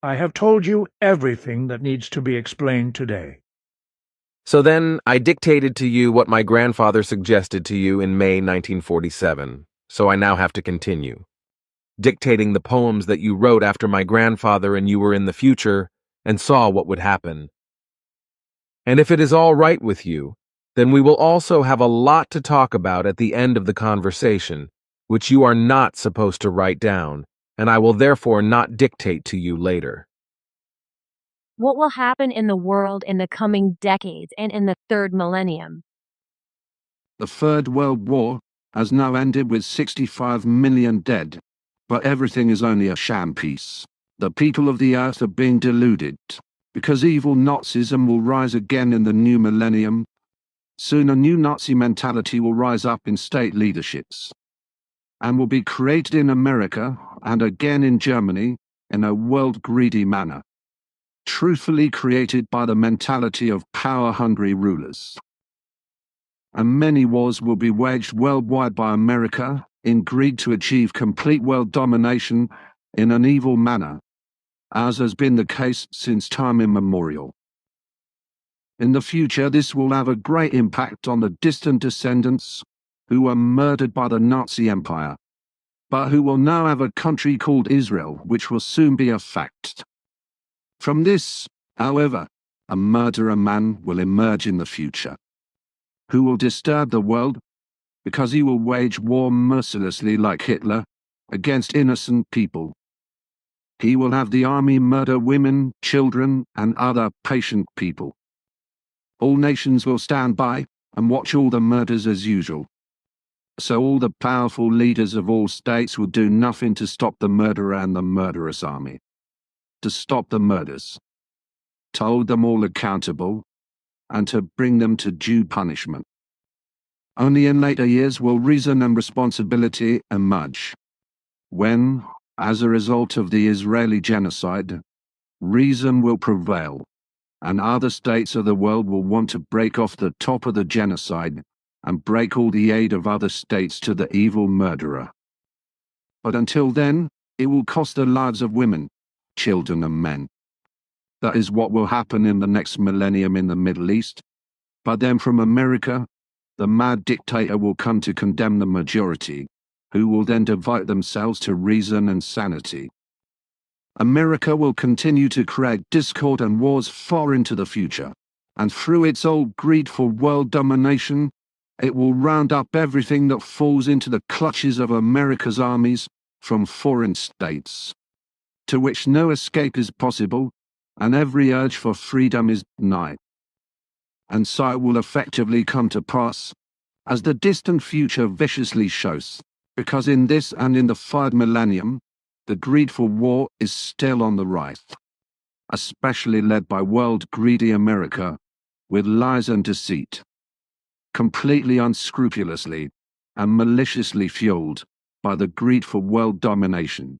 Speaker 6: I have told you everything that needs to be explained today.
Speaker 4: So then I dictated to you what my grandfather suggested to you in May 1947, so I now have to continue. Dictating the poems that you wrote after my grandfather and you were in the future and saw what would happen. And if it is all right with you, then we will also have a lot to talk about at the end of the conversation, which you are not supposed to write down, and I will therefore not dictate to you later.
Speaker 5: What will happen in the world in the coming decades and in the third millennium?
Speaker 10: The Third World War has now ended with 65 million dead, but everything is only a sham peace. The people of the earth are being deluded, because evil Nazism will rise again in the new millennium. Soon a new Nazi mentality will rise up in state leaderships, and will be created in America and again in Germany in a world-greedy manner, truthfully created by the mentality of power-hungry rulers. And many wars will be waged worldwide by America in greed to achieve complete world domination in an evil manner, as has been the case since time immemorial. In the future, this will have a great impact on the distant descendants who were murdered by the Nazi Empire, but who will now have a country called Israel, which will soon be a fact. From this, however, a murderer man will emerge in the future, who will disturb the world because he will wage war mercilessly like Hitler against innocent people. He will have the army murder women, children, and other patient people. All nations will stand by and watch all the murders as usual. So all the powerful leaders of all states will do nothing to stop the murderer and the murderous army. To stop the murders, to hold them all accountable, and to bring them to due punishment. Only in later years will reason and responsibility emerge, when, as a result of the Israeli genocide, reason will prevail, and other states of the world will want to break off the top of the genocide and break all the aid of other states to the evil murderer. But until then, it will cost the lives of women, children and men. That is what will happen in the next millennium in the Middle East. But then from America, the mad dictator will come to condemn the majority, who will then devote themselves to reason and sanity. America will continue to create discord and wars far into the future, and through its old greed for world domination, it will round up everything that falls into the clutches of America's armies from foreign states, to which no escape is possible, and every urge for freedom is denied. And so it will effectively come to pass, as the distant future viciously shows, because in this and in the third millennium, the greed for war is still on the rise, especially led by world-greedy America, with lies and deceit, completely unscrupulously and maliciously fueled by the greed for world domination.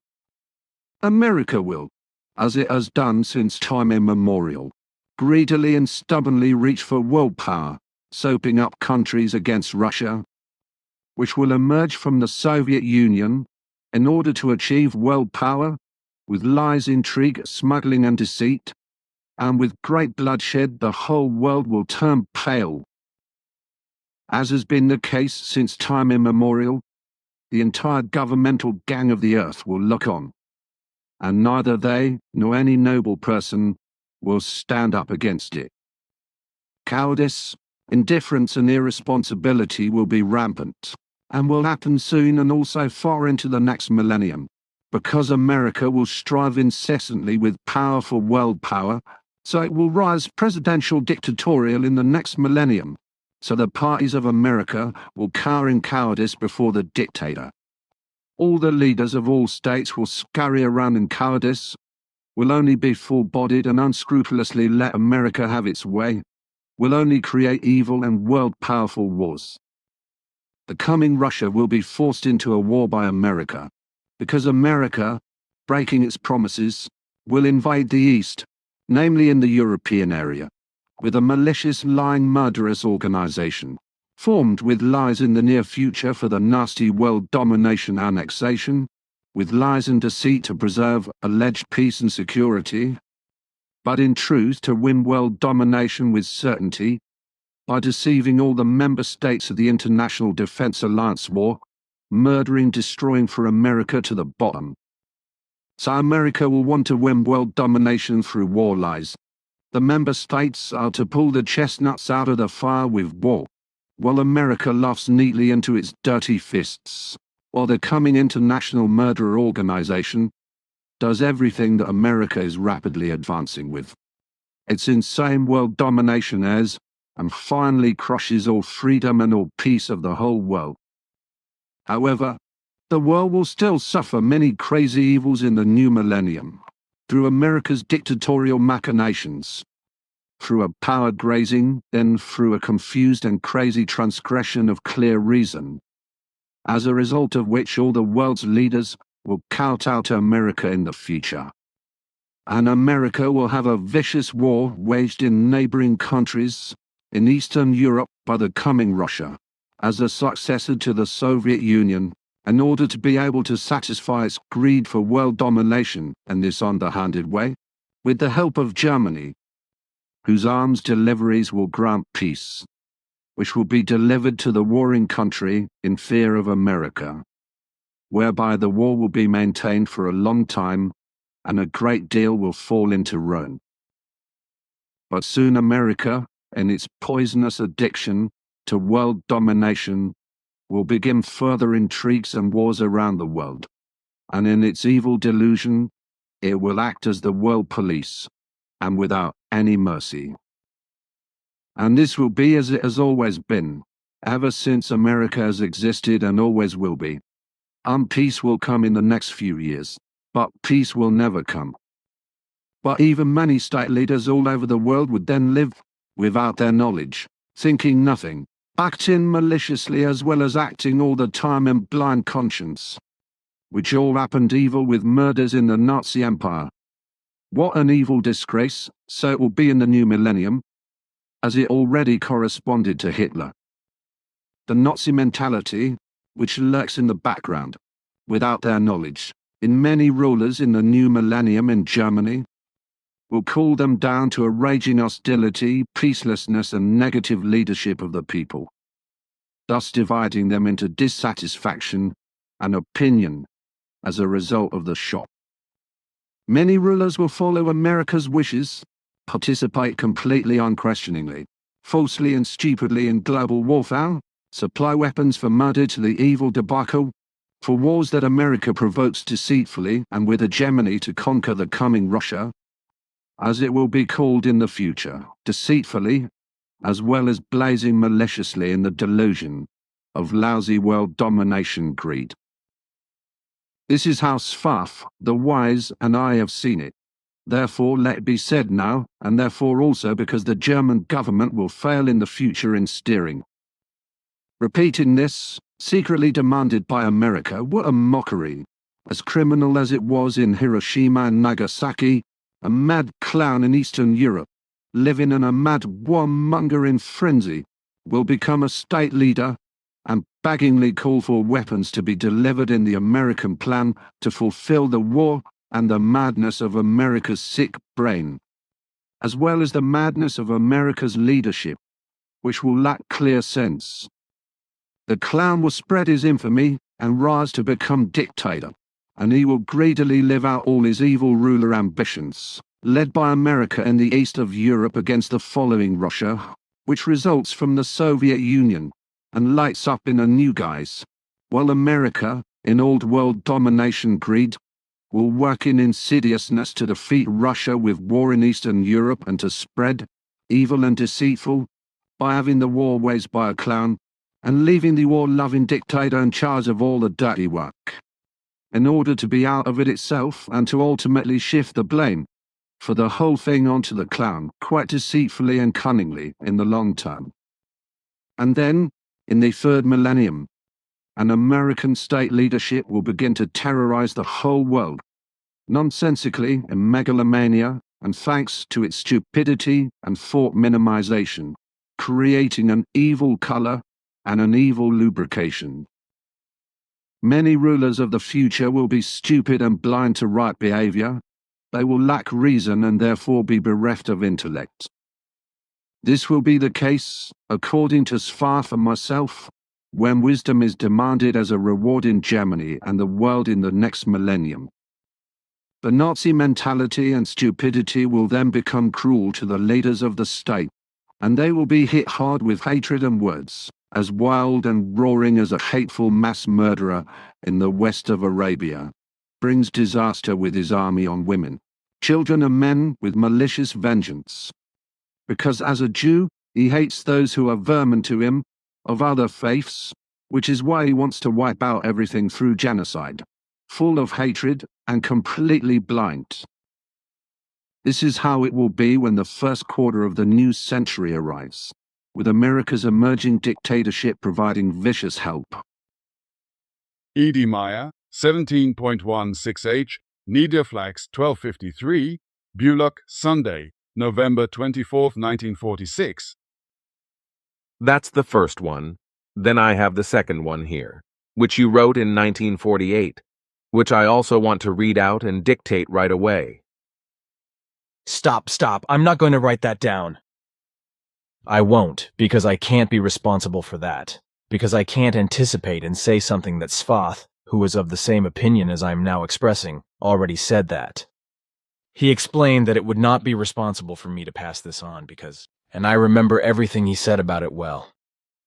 Speaker 10: America will, as it has done since time immemorial, greedily and stubbornly reach for world power, soaping up countries against Russia, which will emerge from the Soviet Union in order to achieve world power, with lies, intrigue, smuggling and deceit, and with great bloodshed the whole world will turn pale. As has been the case since time immemorial, the entire governmental gang of the earth will look on, and neither they nor any noble person will stand up against it. Cowardice, indifference and irresponsibility will be rampant, and will happen soon and also far into the next millennium, because America will strive incessantly with powerful world power, so it will rise presidential dictatorial in the next millennium, so the parties of America will cower in cowardice before the dictator. All the leaders of all states will scurry around in cowardice, will only be full-bodied and unscrupulously let America have its way, will only create evil and world-powerful wars. The coming Russia will be forced into a war by America, because America, breaking its promises, will invade the East, namely in the European area, with a malicious, lying, murderous organization, formed with lies in the near future for the nasty world domination annexation, with lies and deceit to preserve alleged peace and security, but in truth to win world domination with certainty, by deceiving all the member states of the International Defense Alliance War, murdering, destroying for America to the bottom. So America will want to win world domination through war lies. The member states are to pull the chestnuts out of the fire with war, while America laughs neatly into its dirty fists, while the coming international murder organization does everything that America is rapidly advancing with. Its insane world domination as, and finally crushes all freedom and all peace of the whole world. However, the world will still suffer many crazy evils in the new millennium, through America's dictatorial machinations, through a power grazing, then through a confused and crazy transgression of clear reason, as a result of which all the world's leaders will kowtow to America in the future. And America will have a vicious war waged in neighboring countries in Eastern Europe by the coming Russia, as a successor to the Soviet Union, in order to be able to satisfy its greed for world domination in this underhanded way, with the help of Germany, whose arms deliveries will grant peace, which will be delivered to the warring country in fear of America, whereby the war will be maintained for a long time and a great deal will fall into ruin. But soon America, in its poisonous addiction to world domination, will begin further intrigues and wars around the world, and in its evil delusion, it will act as the world police, and without any mercy. And this will be as it has always been, ever since America has existed and always will be. Peace will come in the next few years, but peace will never come. But even many state leaders all over the world would then live without their knowledge, thinking nothing, acting maliciously as well as acting all the time in blind conscience, which all happened evil with murders in the Nazi Empire. What an evil disgrace, so it will be in the new millennium, as it already corresponded to Hitler. The Nazi mentality, which lurks in the background, without their knowledge, in many rulers in the new millennium in Germany, will cool them down to a raging hostility, peacelessness, and negative leadership of the people, thus dividing them into dissatisfaction and opinion as a result of the shock. Many rulers will follow America's wishes, participate completely unquestioningly, falsely and stupidly in global warfare, supply weapons for murder to the evil debacle, for wars that America provokes deceitfully and with hegemony to conquer the coming Russia, as it will be called in the future, deceitfully, as well as blazing maliciously in the delusion of lousy world domination greed. This is how Sfath, the wise, and I have seen it. Therefore let it be said now, and therefore also because the German government will fail in the future in steering. Repeating this, secretly demanded by America, what a mockery! As criminal as it was in Hiroshima and Nagasaki, a mad clown in Eastern Europe, living in a mad warmonger in frenzy, will become a state leader and baggingly call for weapons to be delivered in the American plan to fulfill the war and the madness of America's sick brain, as well as the madness of America's leadership, which will lack clear sense. The clown will spread his infamy and rise to become dictator, and he will greedily live out all his evil ruler ambitions, led by America in the east of Europe against the following Russia, which results from the Soviet Union and lights up in a new guise, while America, in old world domination greed, will work in insidiousness to defeat Russia with war in Eastern Europe and to spread, evil and deceitful, by having the war waged by a clown and leaving the war-loving dictator in charge of all the dirty work, in order to be out of it itself and to ultimately shift the blame for the whole thing onto the clown, quite deceitfully and cunningly in the long term. And then, in the third millennium, an American state leadership will begin to terrorize the whole world, nonsensically in megalomania and thanks to its stupidity and thought minimization, creating an evil color and an evil lubrication. Many rulers of the future will be stupid and blind to right behavior. They will lack reason and therefore be bereft of intellect. This will be the case, according to Sfath and myself, when wisdom is demanded as a reward in Germany and the world in the next millennium. The Nazi mentality and stupidity will then become cruel to the leaders of the state, and they will be hit hard with hatred and words, as wild and roaring as a hateful mass murderer in the west of Arabia brings disaster with his army on women, children and men with malicious vengeance. Because as a Jew, he hates those who are vermin to him, of other faiths, which is why he wants to wipe out everything through genocide, full of hatred and completely blind. This is how it will be when the first quarter of the new century arrives, with America's emerging dictatorship providing vicious help.
Speaker 11: E.D. Meier, 17.16H, Niederflax 1253, Bullock, Sunday, November 24, 1946.
Speaker 4: That's the first one. Then I have the second one here, which you wrote in 1948, which I also want to read out and dictate right away.
Speaker 3: Stop. I'm not going to write that down. I won't, because I can't be responsible for that. Because I can't anticipate and say something that Sfath, who was of the same opinion as I am now expressing, already said that. He explained that it would not be responsible for me to pass this on because, and I remember everything he said about it well.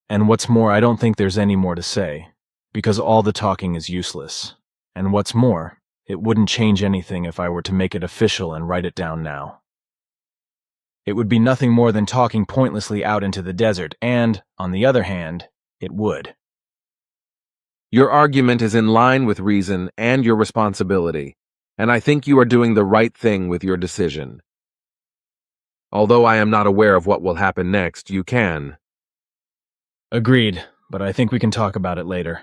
Speaker 3: And what's more, I don't think there's any more to say, because all the talking is useless. And what's more, it wouldn't change anything if I were to make it official and write it down now. It would be nothing more than talking pointlessly out into the desert, and, on the other hand, it would.
Speaker 4: Your argument is in line with reason and your responsibility, and I think you are doing the right thing with your decision. Although I am not aware of what will happen next, you can.
Speaker 3: Agreed, but I think we can talk about it later.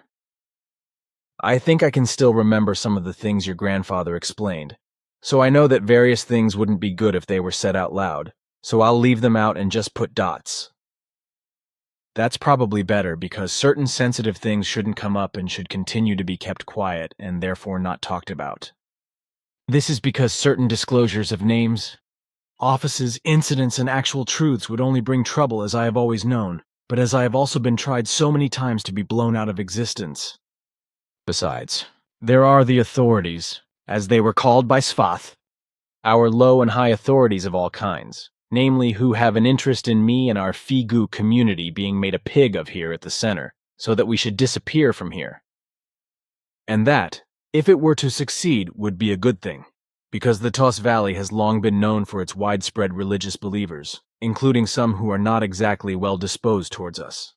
Speaker 3: I think I can still remember some of the things your grandfather explained, so I know that various things wouldn't be good if they were said out loud, so I'll leave them out and just put dots. That's probably better because certain sensitive things shouldn't come up and should continue to be kept quiet and therefore not talked about. This is because certain disclosures of names, offices, incidents, and actual truths would only bring trouble, as I have always known, but as I have also been tried so many times to be blown out of existence. Besides, there are the authorities, as they were called by Svath, our low and high authorities of all kinds, namely who have an interest in me and our Figu community being made a pig of here at the center, so that we should disappear from here. And that, if it were to succeed, would be a good thing, because the Tos Valley has long been known for its widespread religious believers, including some who are not exactly well disposed towards us.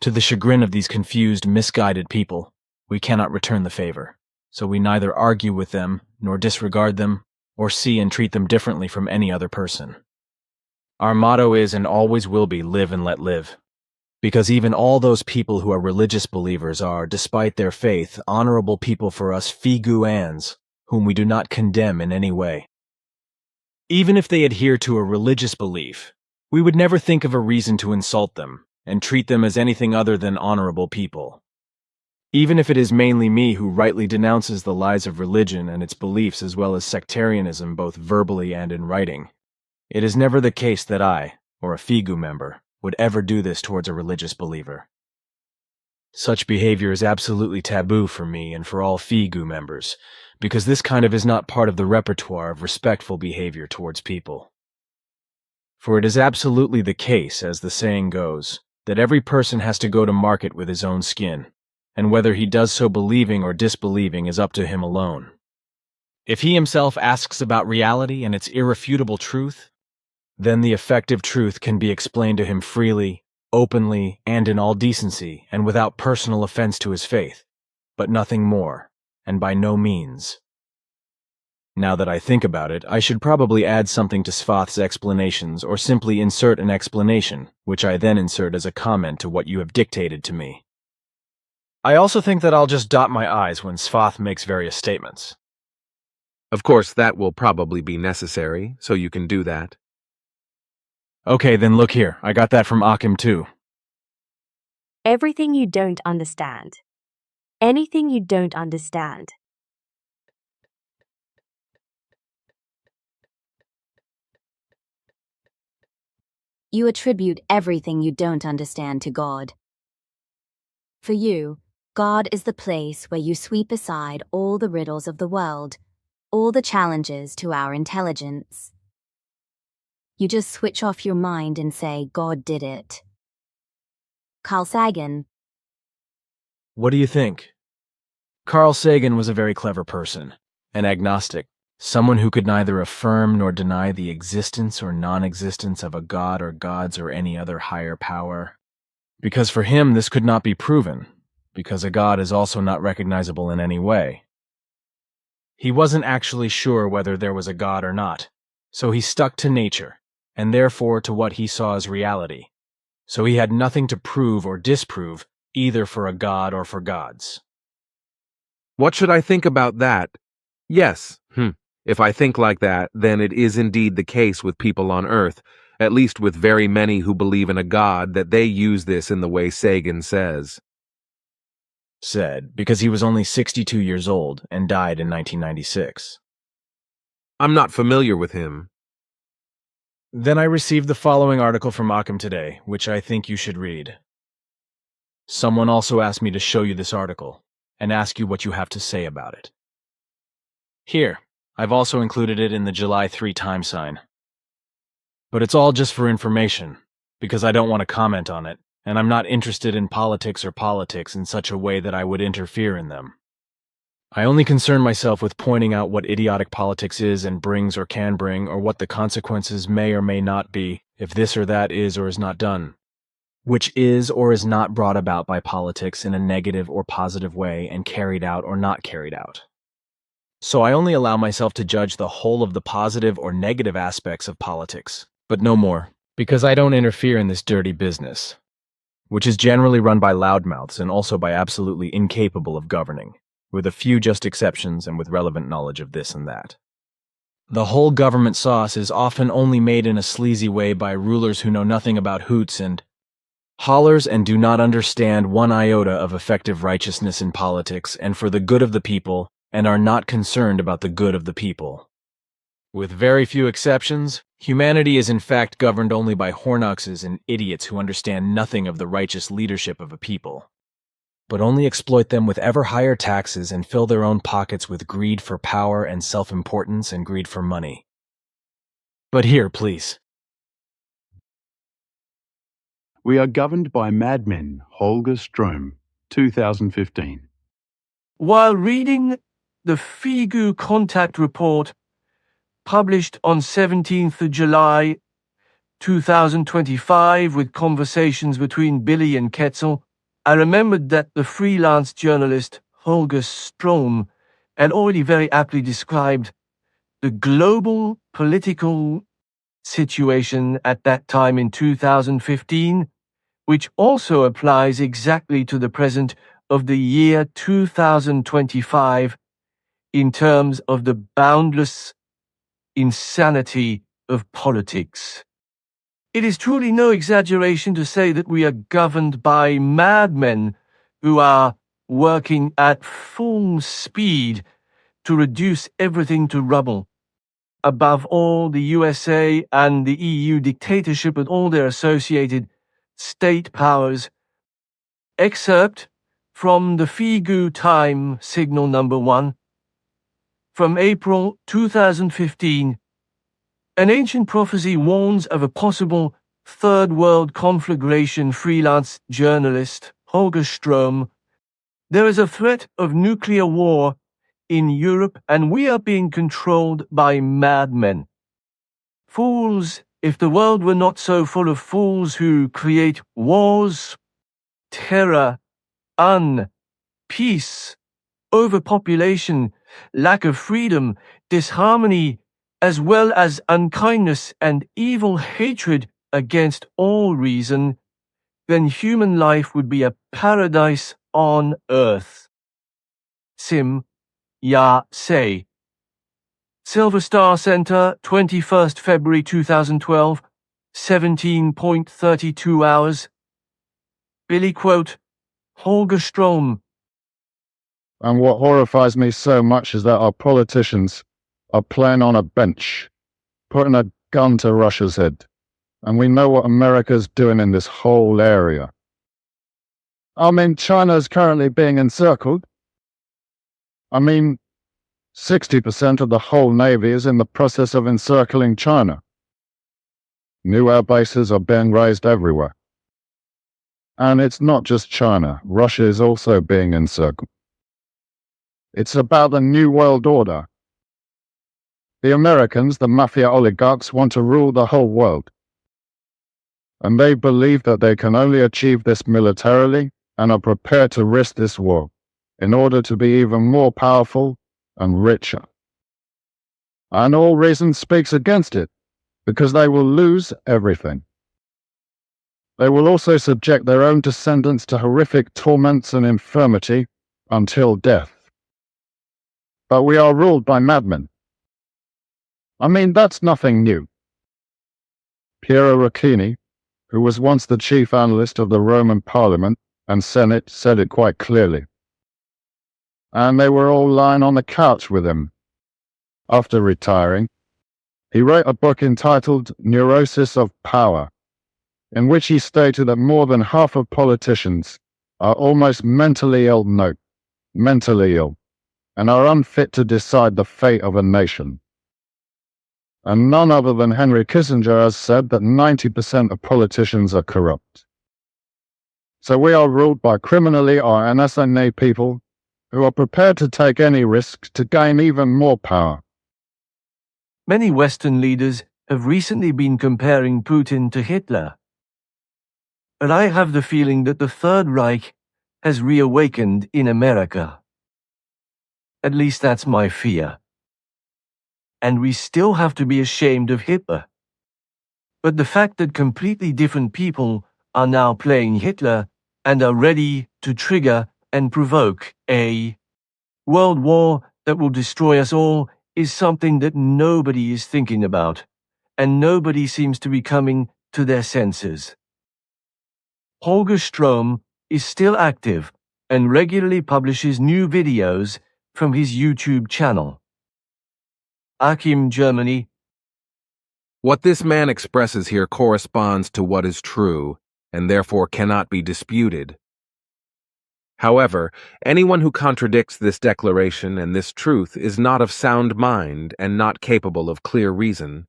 Speaker 3: To the chagrin of these confused, misguided people, we cannot return the favor, so we neither argue with them, nor disregard them, or see and treat them differently from any other person. Our motto is and always will be live and let live, because even all those people who are religious believers are, despite their faith, honorable people for us Figuans, whom we do not condemn in any way. Even if they adhere to a religious belief, we would never think of a reason to insult them and treat them as anything other than honorable people. Even if it is mainly me who rightly denounces the lies of religion and its beliefs as well as sectarianism both verbally and in writing, it is never the case that I, or a Figu member, would ever do this towards a religious believer. Such behavior is absolutely taboo for me and for all Figu members, because this kind of is not part of the repertoire of respectful behavior towards people. For it is absolutely the case, as the saying goes, that every person has to go to market with his own skin, and whether he does so believing or disbelieving is up to him alone. If he himself asks about reality and its irrefutable truth, then the effective truth can be explained to him freely, openly, and in all decency, and without personal offense to his faith, but nothing more, and by no means. Now that I think about it, I should probably add something to Svath's explanations or simply insert an explanation, which I then insert as a comment to what you have dictated to me. I also think that I'll just dot my I's when Svath makes various statements.
Speaker 4: Of course, that will probably be necessary, so you can do that.
Speaker 3: Okay, then look here. I got that from Akim too.
Speaker 5: Everything you don't understand. Anything you don't understand.
Speaker 12: You attribute everything you don't understand to God. For you, God is the place where you sweep aside all the riddles of the world, all the challenges to our intelligence. You just switch off your mind and say, God did it. Carl Sagan.
Speaker 3: What do you think? Carl Sagan was a very clever person, an agnostic, someone who could neither affirm nor deny the existence or non-existence of a god or gods or any other higher power. Because for him this could not be proven, because a god is also not recognizable in any way. He wasn't actually sure whether there was a god or not, so he stuck to nature, and therefore to what he saw as reality. So he had nothing to prove or disprove, either for a god or for gods.
Speaker 4: What should I think about that? Yes, if I think like that, then it is indeed the case with people on Earth, at least with very many who believe in a god, that they use this in the way Sagan says.
Speaker 3: Said, because he was only 62 years old and died in 1996.
Speaker 4: I'm not familiar with him.
Speaker 3: Then I received the following article from Occam today, which I think you should read. Someone also asked me to show you this article, and ask you what you have to say about it. Here, I've also included it in the July 3 time sign. But it's all just for information, because I don't want to comment on it, and I'm not interested in politics in such a way that I would interfere in them. I only concern myself with pointing out what idiotic politics is and brings or can bring, or what the consequences may or may not be if this or that is or is not done, which is or is not brought about by politics in a negative or positive way and carried out or not carried out. So I only allow myself to judge the whole of the positive or negative aspects of politics, but no more, because I don't interfere in this dirty business, which is generally run by loudmouths and also by absolutely incapable of governing, with a few just exceptions and with relevant knowledge of this and that. The whole government sauce is often only made in a sleazy way by rulers who know nothing about hoots and hollers and do not understand one iota of effective righteousness in politics and for the good of the people, and are not concerned about the good of the people. With very few exceptions, humanity is in fact governed only by hornoxes and idiots who understand nothing of the righteous leadership of a people, but only exploit them with ever higher taxes and fill their own pockets with greed for power and self-importance and greed for money. But here, please.
Speaker 13: We are governed by madmen. Holger Strom, 2015.
Speaker 14: While reading the FIGU contact report published on 17th of July 2025 with conversations between Billy and Ketzel, I remembered that the freelance journalist Holger Strom had already very aptly described the global political situation at that time in 2015, which also applies exactly to the present of the year 2025 in terms of the boundless insanity of politics. It is truly no exaggeration to say that we are governed by madmen who are working at full speed to reduce everything to rubble. Above all, the USA and the EU dictatorship with all their associated state powers. Excerpt from the FIGU Time Signal Number 1 from April 2015. An ancient prophecy warns of a possible third world conflagration. Freelance journalist Holger Strom. There is a threat of nuclear war in Europe, and we are being controlled by madmen. Fools, if the world were not so full of fools who create wars, terror, peace, overpopulation, lack of freedom, disharmony, as well as unkindness and evil hatred against all reason, then human life would be a paradise on earth. Sim Ya Say. Silver Star Center, 21st February 2012, 17.32 hours. Billy quote, Holger Strom.
Speaker 15: And what horrifies me so much is that our politicians are playing on a bench, putting a gun to Russia's head. And we know what America's doing in this whole area. I mean, China is currently being encircled. I mean, 60% of the whole Navy is in the process of encircling China. New air bases are being raised everywhere. And it's not just China. Russia is also being encircled. It's about the New World Order. The Americans, the mafia oligarchs, want to rule the whole world. And they believe that they can only achieve this militarily and are prepared to risk this war in order to be even more powerful and richer. And all reason speaks against it, because they will lose everything. They will also subject their own descendants to horrific torments and infirmity until death. But we are ruled by madmen. I mean, that's nothing new. Piero Racchini, who was once the chief analyst of the Roman Parliament and Senate, said it quite clearly. And they were all lying on the couch with him. After retiring, he wrote a book entitled Neurosis of Power, in which he stated that more than half of politicians are almost mentally ill, and are unfit to decide the fate of a nation. And none other than Henry Kissinger has said that 90% of politicians are corrupt. So we are ruled by criminally or NSNA people who are prepared to take any risk to gain even more power.
Speaker 14: Many Western leaders have recently been comparing Putin to Hitler. And I have the feeling that the Third Reich has reawakened in America. At least that's my fear. And we still have to be ashamed of Hitler. But the fact that completely different people are now playing Hitler and are ready to trigger and provoke a world war that will destroy us all is something that nobody is thinking about, and nobody seems to be coming to their senses. Holger Strom is still active and regularly publishes new videos from his YouTube channel. Achim, Germany.
Speaker 4: What this man expresses here corresponds to what is true, and therefore cannot be disputed. However, anyone who contradicts this declaration and this truth is not of sound mind and not capable of clear reason.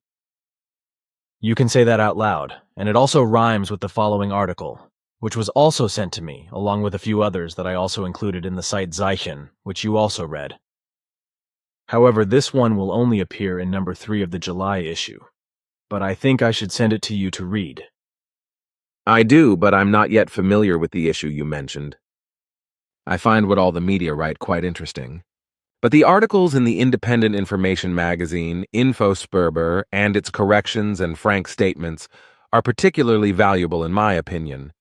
Speaker 3: You can say that out loud, and it also rhymes with the following article, which was also sent to me, along with a few others that I also included in the site Zeichen, which you also read. However, this one will only appear in number 3 of the July issue, but I think I should send it to you to read.
Speaker 4: I do, but I'm not yet familiar with the issue you mentioned. I find what all the media write quite interesting. But the articles in the independent information magazine, Infosperber, and its corrections and frank statements are particularly valuable in my opinion,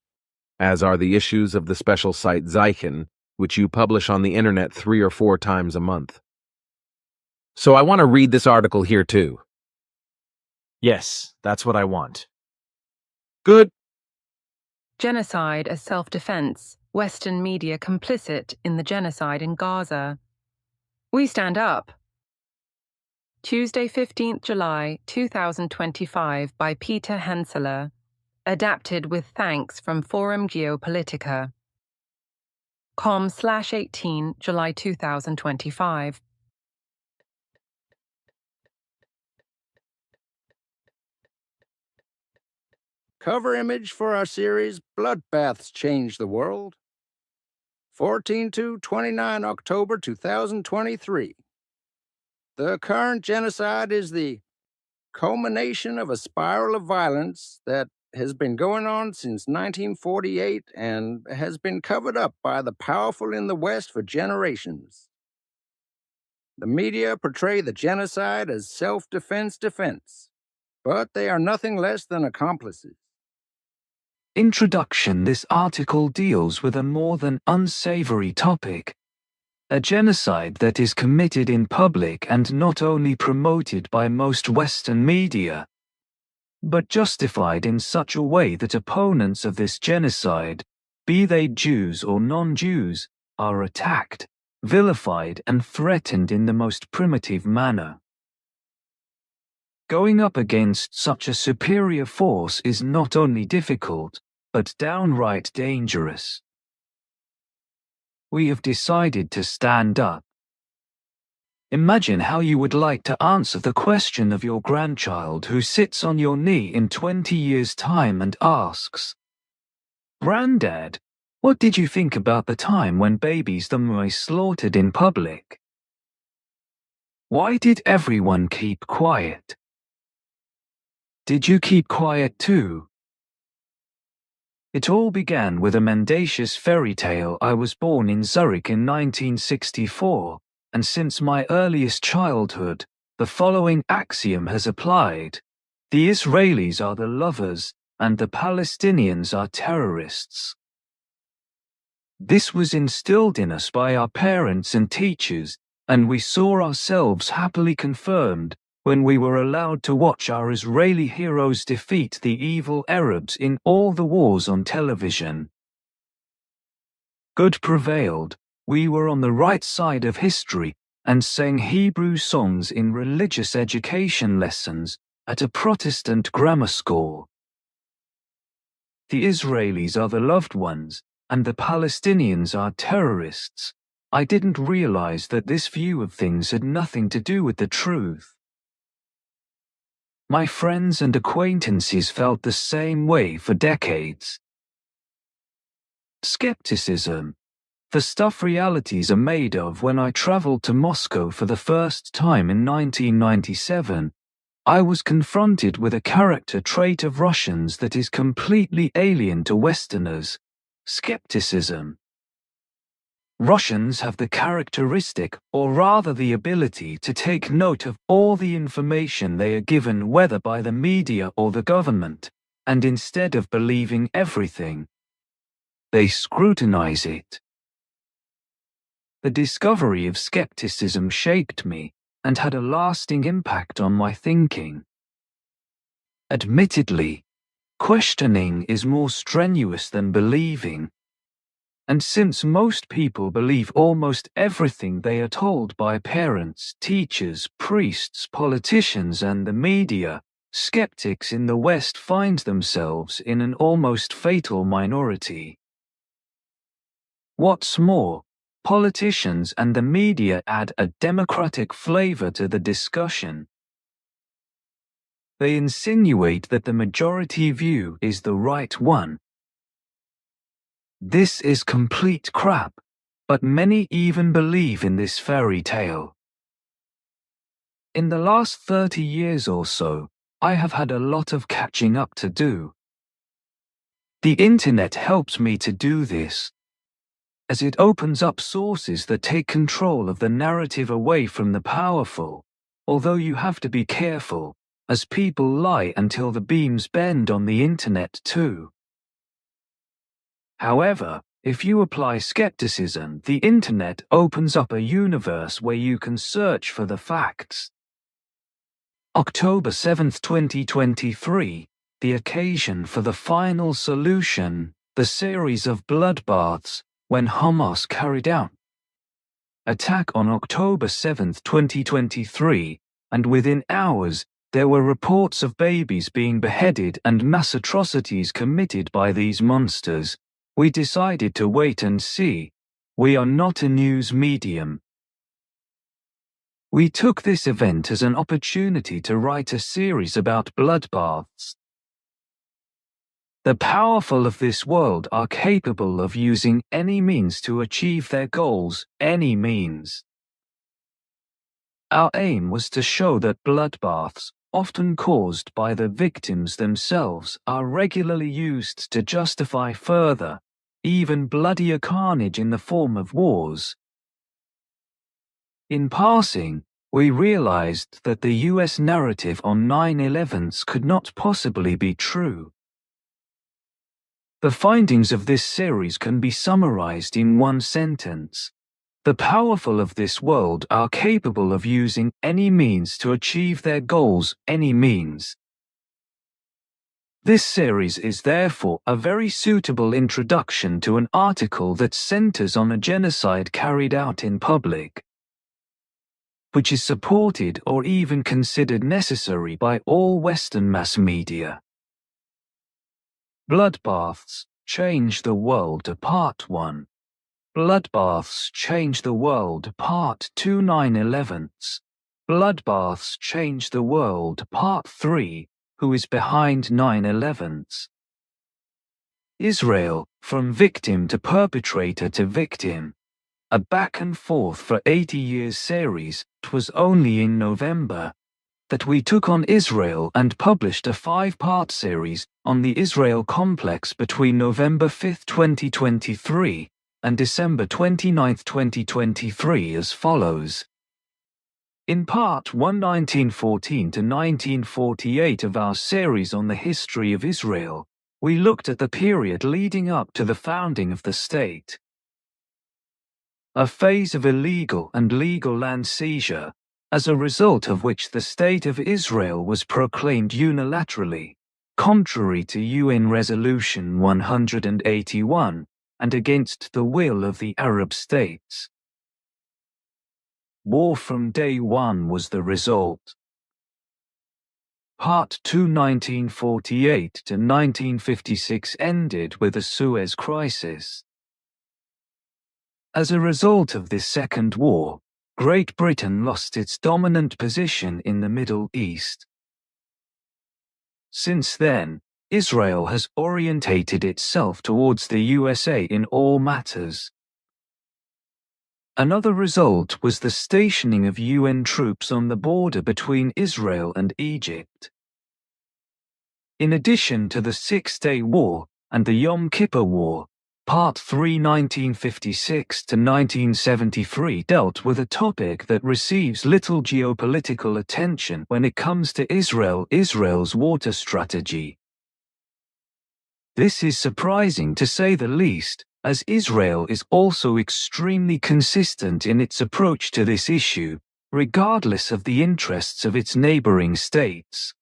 Speaker 4: as are the issues of the special site Zeichen, which you publish on the internet 3 or 4 times a month. So I want to read this article here too.
Speaker 3: Yes, that's what I want.
Speaker 4: Good.
Speaker 16: Genocide as self-defense. Western media complicit in the genocide in Gaza. We stand up. Tuesday, 15th July 2025 by Peter Henseler. Adapted with thanks from Forum Geopolitica. com/18 July 2025.
Speaker 17: Cover image for our series Bloodbaths Change the World. 14-29 October 2023. The current genocide is the culmination of a spiral of violence that has been going on since 1948 and has been covered up by the powerful in the West for generations. The media portray the genocide as self-defense defense, but they are nothing less than accomplices.
Speaker 18: Introduction. This article deals with a more than unsavory topic. A genocide that is committed in public and not only promoted by most Western media, but justified in such a way that opponents of this genocide, be they Jews or non-Jews, are attacked, vilified and threatened in the most primitive manner. Going up against such a superior force is not only difficult, but downright dangerous. We have decided to stand up. Imagine how you would like to answer the question of your grandchild who sits on your knee in 20 years' time and asks, "Granddad, what did you think about the time when babies were slaughtered in public? Why did everyone keep quiet? Did you keep quiet too?" It all began with a mendacious fairy tale. I was born in Zurich in 1964, and since my earliest childhood, the following axiom has applied: the Israelis are the lovers, and the Palestinians are terrorists. This was instilled in us by our parents and teachers, and we saw ourselves happily confirmed when we were allowed to watch our Israeli heroes defeat the evil Arabs in all the wars on television. Good prevailed. We were on the right side of history and sang Hebrew songs in religious education lessons at a Protestant grammar school. The Israelis are the loved ones, and the Palestinians are terrorists. I didn't realize that this view of things had nothing to do with the truth. My friends and acquaintances felt the same way for decades. skepticism, the stuff realities are made of. When I traveled to Moscow for the first time in 1997, I was confronted with a character trait of Russians that is completely alien to Westerners: skepticism. Russians have the characteristic, or rather the ability, to take note of all the information they are given, whether by the media or the government, and instead of believing everything, they scrutinize it. The discovery of skepticism shaped me and had a lasting impact on my thinking. Admittedly, questioning is more strenuous than believing, and since most people believe almost everything they are told by parents, teachers, priests, politicians, and the media, skeptics in the West find themselves in an almost fatal minority. What's more, politicians and the media add a democratic flavor to the discussion. They insinuate that the majority view is the right one. This is complete crap, but many even believe in this fairy tale. In the last 30 years or so, I have had a lot of catching up to do. The internet helps me to do this, as it opens up sources that take control of the narrative away from the powerful, although you have to be careful, as people lie until the beams bend on the internet too. However, if you apply skepticism, the internet opens up a universe where you can search for the facts. October 7, 2023, the occasion for the final solution, the series of bloodbaths, when Hamas carried out attack on October 7, 2023, and within hours, there were reports of babies being beheaded and mass atrocities committed by these monsters. We decided to wait and see. We are not a news medium. We took this event as an opportunity to write a series about bloodbaths. The powerful of this world are capable of using any means to achieve their goals, any means. Our aim was to show that bloodbaths, often caused by the victims themselves, are regularly used to justify further, even bloodier carnage in the form of wars. In passing, we realized that the US narrative on 9/11s could not possibly be true. The findings of this series can be summarized in one sentence. The powerful of this world are capable of using any means to achieve their goals, any means. This series is therefore a very suitable introduction to an article that centers on a genocide carried out in public, which is supported or even considered necessary by all Western mass media. Bloodbaths Change the World Part 1. Bloodbaths Change the World Part 2. 9/11s. Bloodbaths Change the World Part 3. Who is behind 9/11s? Israel, from victim to perpetrator to victim. A back and forth for 80 years series. It was only in November that we took on Israel and published a 5-part series on the Israel complex between November 5, 2023 and December 29, 2023 as follows. In Part 1, 1914 to 1948 of our series on the history of Israel, we looked at the period leading up to the founding of the state. A phase of illegal and legal land seizure, as a result of which the State of Israel was proclaimed unilaterally, contrary to UN Resolution 181, and against the will of the Arab states. War from day one was the result. Part 2, 1948 to 1956 ended with the Suez Crisis. As a result of this second war, Great Britain lost its dominant position in the Middle East. Since then, Israel has orientated itself towards the USA in all matters. Another result was the stationing of UN troops on the border between Israel and Egypt. In addition to the Six-Day War and the Yom Kippur War, Part 3 1956 to 1973 dealt with a topic that receives little geopolitical attention when it comes to Israel's water strategy. This is surprising to say the least, as Israel is also extremely consistent in its approach to this issue, regardless of the interests of its neighboring states.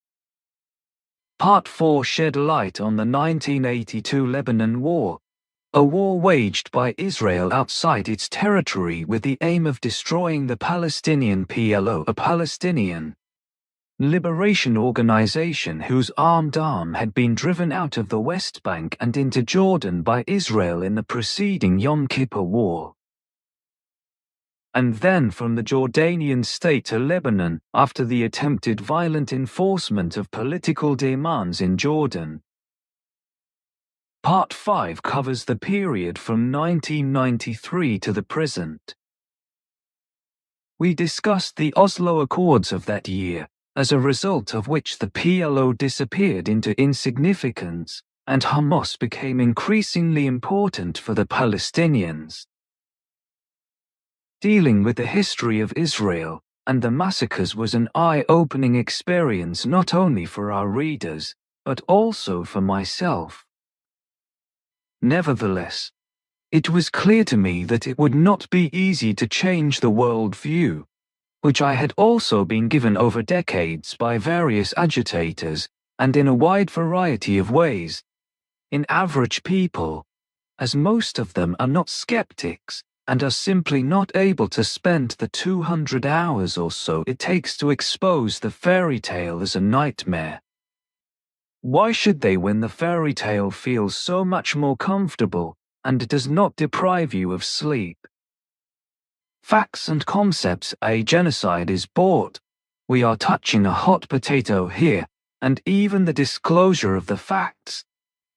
Speaker 18: Part 4 shed light on the 1982 Lebanon War, a war waged by Israel outside its territory with the aim of destroying the Palestinian PLO, a Palestinian liberation organization whose armed arm had been driven out of the West Bank and into Jordan by Israel in the preceding Yom Kippur War. And then from the Jordanian state to Lebanon after the attempted violent enforcement of political demands in Jordan. Part 5 covers the period from 1993 to the present. We discussed the Oslo Accords of that year, as a result of which the PLO disappeared into insignificance, and Hamas became increasingly important for the Palestinians. Dealing with the history of Israel and the massacres was an eye-opening experience not only for our readers, but also for myself. Nevertheless, it was clear to me that it would not be easy to change the world view, which I had also been given over decades by various agitators and in a wide variety of ways. In average people, as most of them are not skeptics and are simply not able to spend the 200 hours or so it takes to expose the fairy tale as a nightmare. Why should they when the fairy tale feels so much more comfortable and does not deprive you of sleep? Facts and concepts. A genocide is bought. We are touching a hot potato here, and even the disclosure of the facts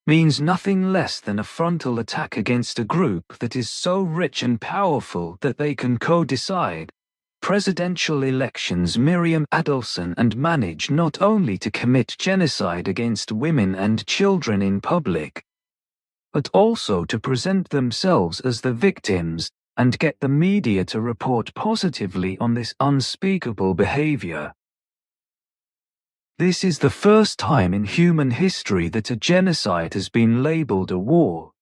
Speaker 18: means nothing less than a frontal attack against a group that is so rich and powerful that they can co-decide presidential elections, Miriam Adelson, and manage not only to commit genocide against women and children in public, but also to present themselves as the victims and get the media to report positively on this unspeakable behavior. This is the first time in human history that a genocide has been labeled a war.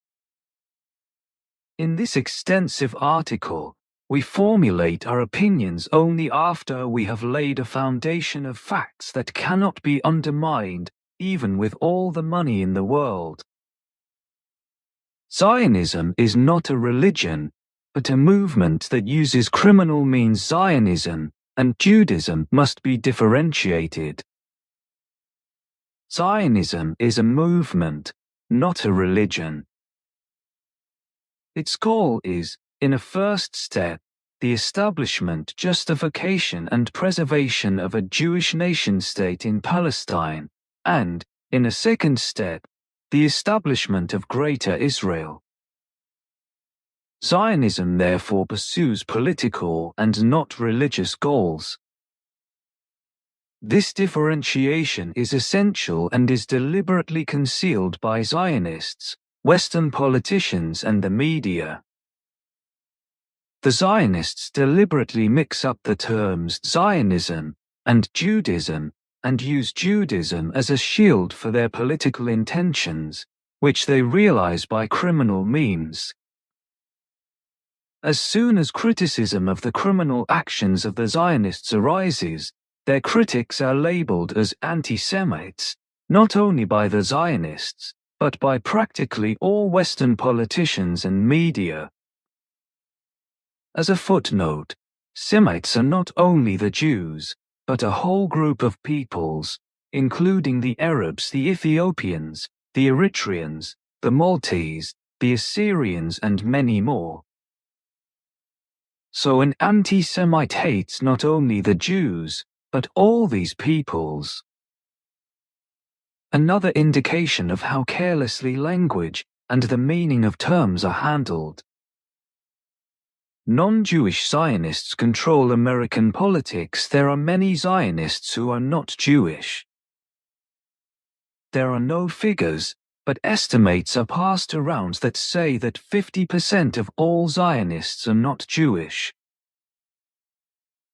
Speaker 18: In this extensive article, we formulate our opinions only after we have laid a foundation of facts that cannot be undermined, even with all the money in the world. Zionism is not a religion, but a movement that uses criminal means. Zionism and Judaism must be differentiated. Zionism is a movement, not a religion. Its goal is, in a first step, the establishment, justification and preservation of a Jewish nation-state in Palestine, and, in a second step, the establishment of Greater Israel. Zionism therefore pursues political and not religious goals. This differentiation is essential and is deliberately concealed by Zionists, Western politicians and the media. The Zionists deliberately mix up the terms Zionism and Judaism and use Judaism as a shield for their political intentions, which they realize by criminal means. As soon as criticism of the criminal actions of the Zionists arises, their critics are labeled as anti-Semites, not only by the Zionists, but by practically all Western politicians and media. As a footnote, Semites are not only the Jews, but a whole group of peoples, including the Arabs, the Ethiopians, the Eritreans, the Maltese, the Assyrians, and many more. So an anti-Semite hates not only the Jews, but all these peoples. another indication of how carelessly language and the meaning of terms are handled. Non-Jewish Zionists control American politics. There are many Zionists who are not Jewish. There are no figures, but estimates are passed around that say that 50% of all Zionists are not Jewish.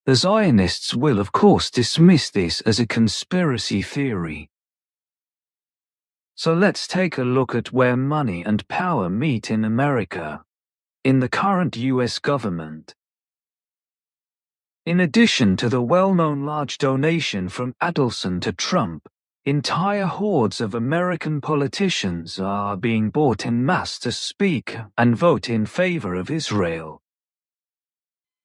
Speaker 18: The Zionists will, of course, dismiss this as a conspiracy theory. So let's take a look at where money and power meet in America, in the current US government. In addition to the well-known large donation from Adelson to Trump, entire hordes of American politicians are being bought en masse to speak and vote in favor of Israel.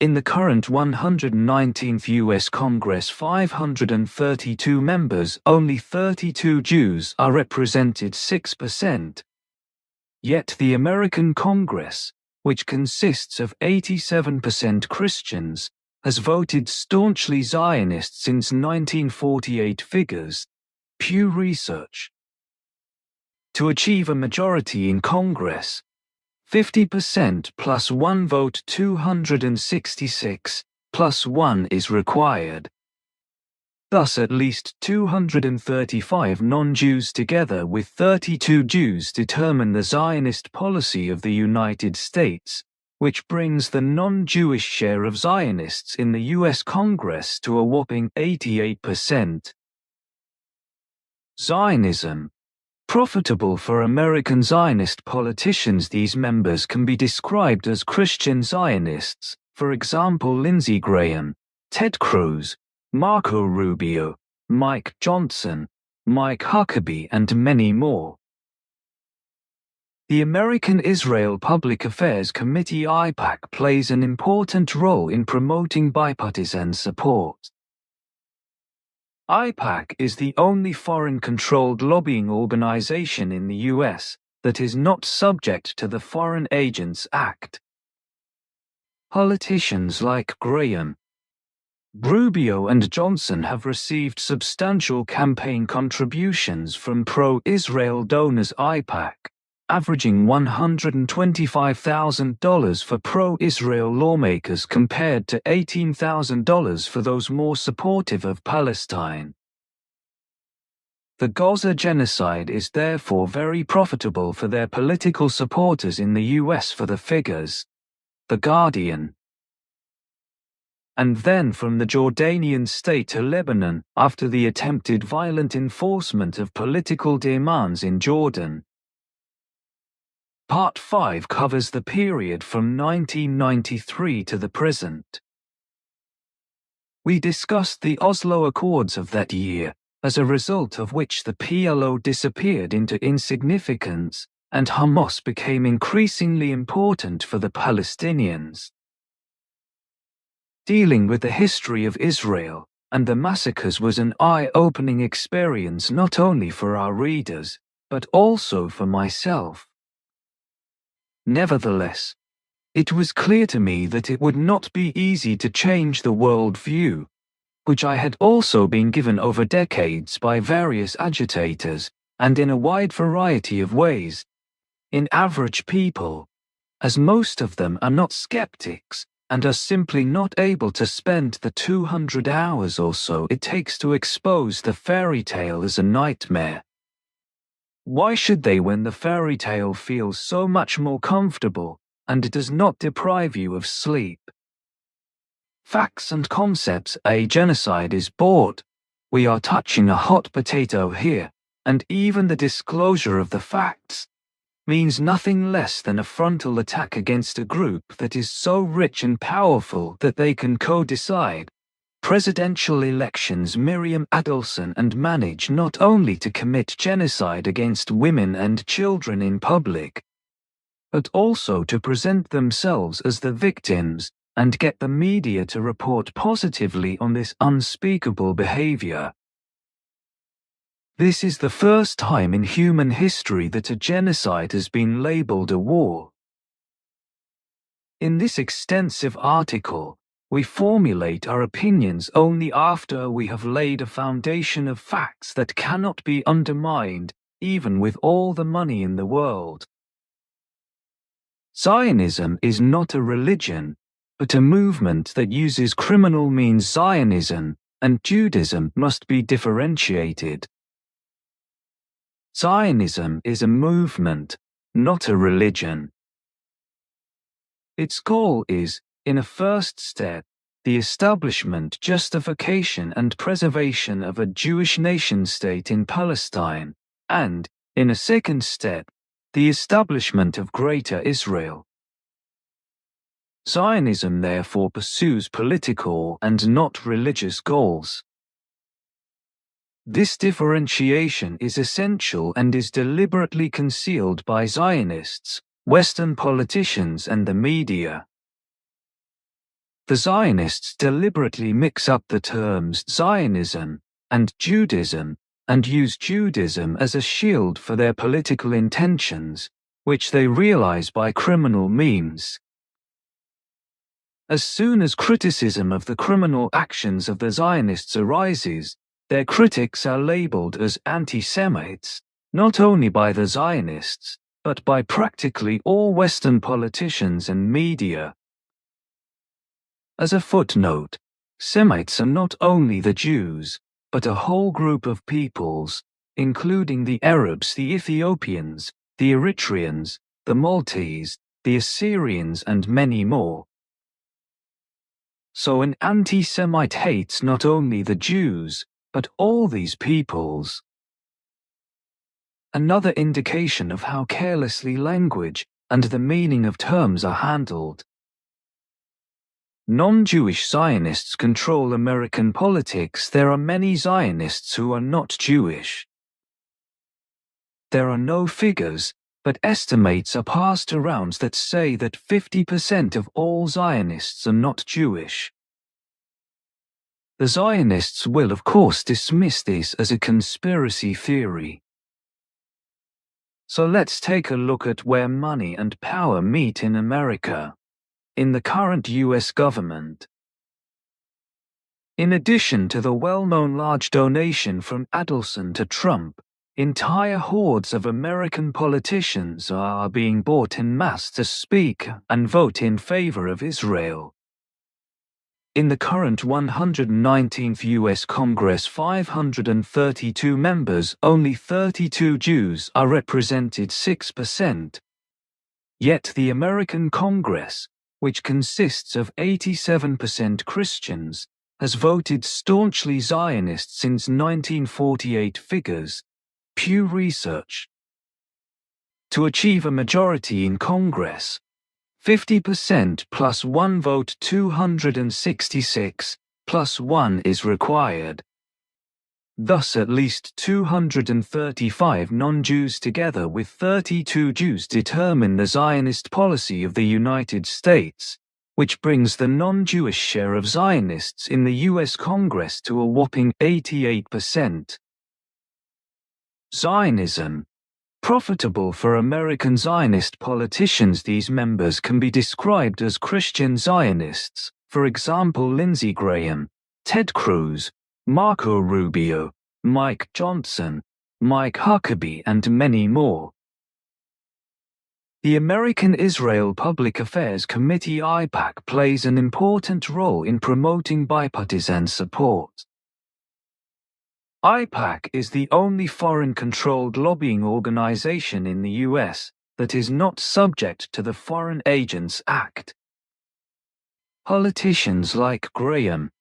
Speaker 18: In the current 119th U.S. Congress, 532 members, only 32 Jews are represented, 6%. Yet the American Congress, which consists of 87% Christians, has voted staunchly Zionist since 1948. Figures, Pew Research. To achieve a majority in Congress, 50% plus one vote, 266 plus one is required. Thus at least 235 non-Jews together with 32 Jews determine the Zionist policy of the United States, which brings the non-Jewish share of Zionists in the U.S. Congress to a whopping 88%. Zionism. Profitable for American Zionist politicians. These members can be described as Christian Zionists, for example Lindsey Graham, Ted Cruz, Marco Rubio, Mike Johnson, Mike Huckabee, and many more. The American Israel Public Affairs Committee (AIPAC) plays an important role in promoting bipartisan support. AIPAC is the only foreign-controlled lobbying organization in the U.S. that is not subject to the Foreign Agents Act. Politicians like Graham, Rubio, and Johnson have received substantial campaign contributions from pro-Israel donors. AIPAC, averaging $125,000 for pro-Israel lawmakers compared to $18,000 for those more supportive of Palestine. The Gaza genocide is therefore very profitable for their political supporters in the US. For the figures, The Guardian. And then from the Jordanian state to Lebanon, after the attempted violent enforcement of political demands in Jordan. Part 5 covers the period from 1993 to the present. We discussed the Oslo Accords of that year, as a result of which the PLO disappeared into insignificance, and Hamas became increasingly important for the Palestinians. Dealing with the history of Israel and the massacres was an eye-opening experience not only for our readers, but also for myself. Nevertheless, it was clear to me that it would not be easy to change the world view, which I had also been given over decades by various agitators, and in a wide variety of ways, in average people, as most of them are not skeptics and are simply not able to spend the 200 hours or so it takes to expose the fairy tale as a nightmare. Why should they when the fairy tale feels so much more comfortable and it does not deprive you of sleep? Facts and concepts. A genocide is bored. We are touching a hot potato here, and even the disclosure of the facts means nothing less than a frontal attack against a group that is so rich and powerful that they can co-decide presidential elections, Miriam Adelson, and manage not only to commit genocide against women and children in public, but also to present themselves as the victims and get the media to report positively on this unspeakable behavior. This is the first time in human history that a genocide has been labeled a war. In this extensive article, We formulate our opinions only after we have laid a foundation of facts that cannot be undermined, even with all the money in the world. Zionism is not a religion, but a movement that uses criminal means. Zionism and Judaism must be differentiated. Zionism is a movement, not a religion. Its goal is, in a first step, the establishment, justification and preservation of a Jewish nation-state in Palestine, and, in a second step, the establishment of Greater Israel. Zionism therefore pursues political and not religious goals. This differentiation is essential and is deliberately concealed by Zionists, Western politicians and the media. The Zionists deliberately mix up the terms Zionism and Judaism and use Judaism as a shield for their political intentions, which they realize by criminal means. As soon as criticism of the criminal actions of the Zionists arises, their critics are labeled as anti-Semites, not only by the Zionists, but by practically all Western politicians and media. As a footnote, Semites are not only the Jews, but a whole group of peoples, including the Arabs, the Ethiopians, the Eritreans, the Maltese, the Assyrians, and many more. So an anti-Semite hates not only the Jews, but all these peoples. Another indication of how carelessly language and the meaning of terms are handled. Non-Jewish Zionists control American politics. There are many Zionists who are not Jewish. There are no figures, but estimates are passed around that say that 50% of all Zionists are not Jewish. The Zionists will, of course, dismiss this as a conspiracy theory. So let's take a look at where money and power meet in America, in the current US government. In addition to the well-known large donation from Adelson to Trump, entire hordes of American politicians are being bought en masse to speak and vote in favor of Israel. In the current 119th U.S. Congress, 532 members, only 32 Jews are represented, 6%. Yet the American Congress, which consists of 87% Christians, has voted staunchly Zionist since 1948. Figures, Pew Research. To achieve a majority in Congress, 50% plus 1 vote, 266 plus 1 is required. Thus at least 235 non-Jews together with 32 Jews determine the Zionist policy of the United States, which brings the non-Jewish share of Zionists in the U.S. Congress to a whopping 88%. Zionism. Profitable for American Zionist politicians. These members can be described as Christian Zionists, for example Lindsey Graham, Ted Cruz, Marco Rubio, Mike Johnson, Mike Huckabee, and many more. The American Israel Public Affairs Committee (AIPAC) plays an important role in promoting bipartisan support. AIPAC is the only foreign-controlled lobbying organization in the U.S. that is not subject to the Foreign Agents Act. Politicians like Graham,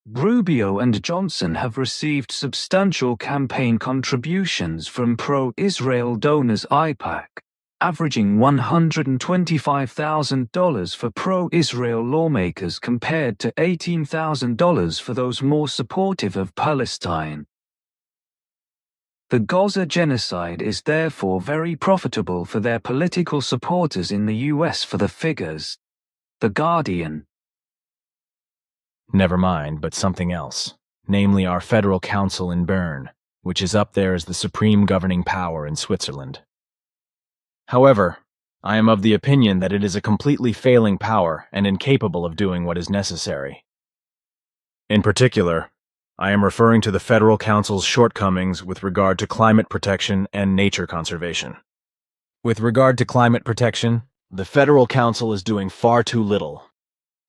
Speaker 18: Rubio, and Johnson have received substantial campaign contributions from pro-Israel donors. AIPAC, averaging $125,000 for pro-Israel lawmakers compared to $18,000 for those more supportive of Palestine. The Gaza genocide is therefore very profitable for their political supporters in the US. For the figures, The Guardian.
Speaker 3: Never mind, but something else, namely our federal council in Bern, which is up there as the supreme governing power in Switzerland. However, I am of the opinion that it is a completely failing power and incapable of doing what is necessary. In particular, I am referring to the Federal Council's shortcomings with regard to climate protection and nature conservation. With regard to climate protection, the Federal Council is doing far too little,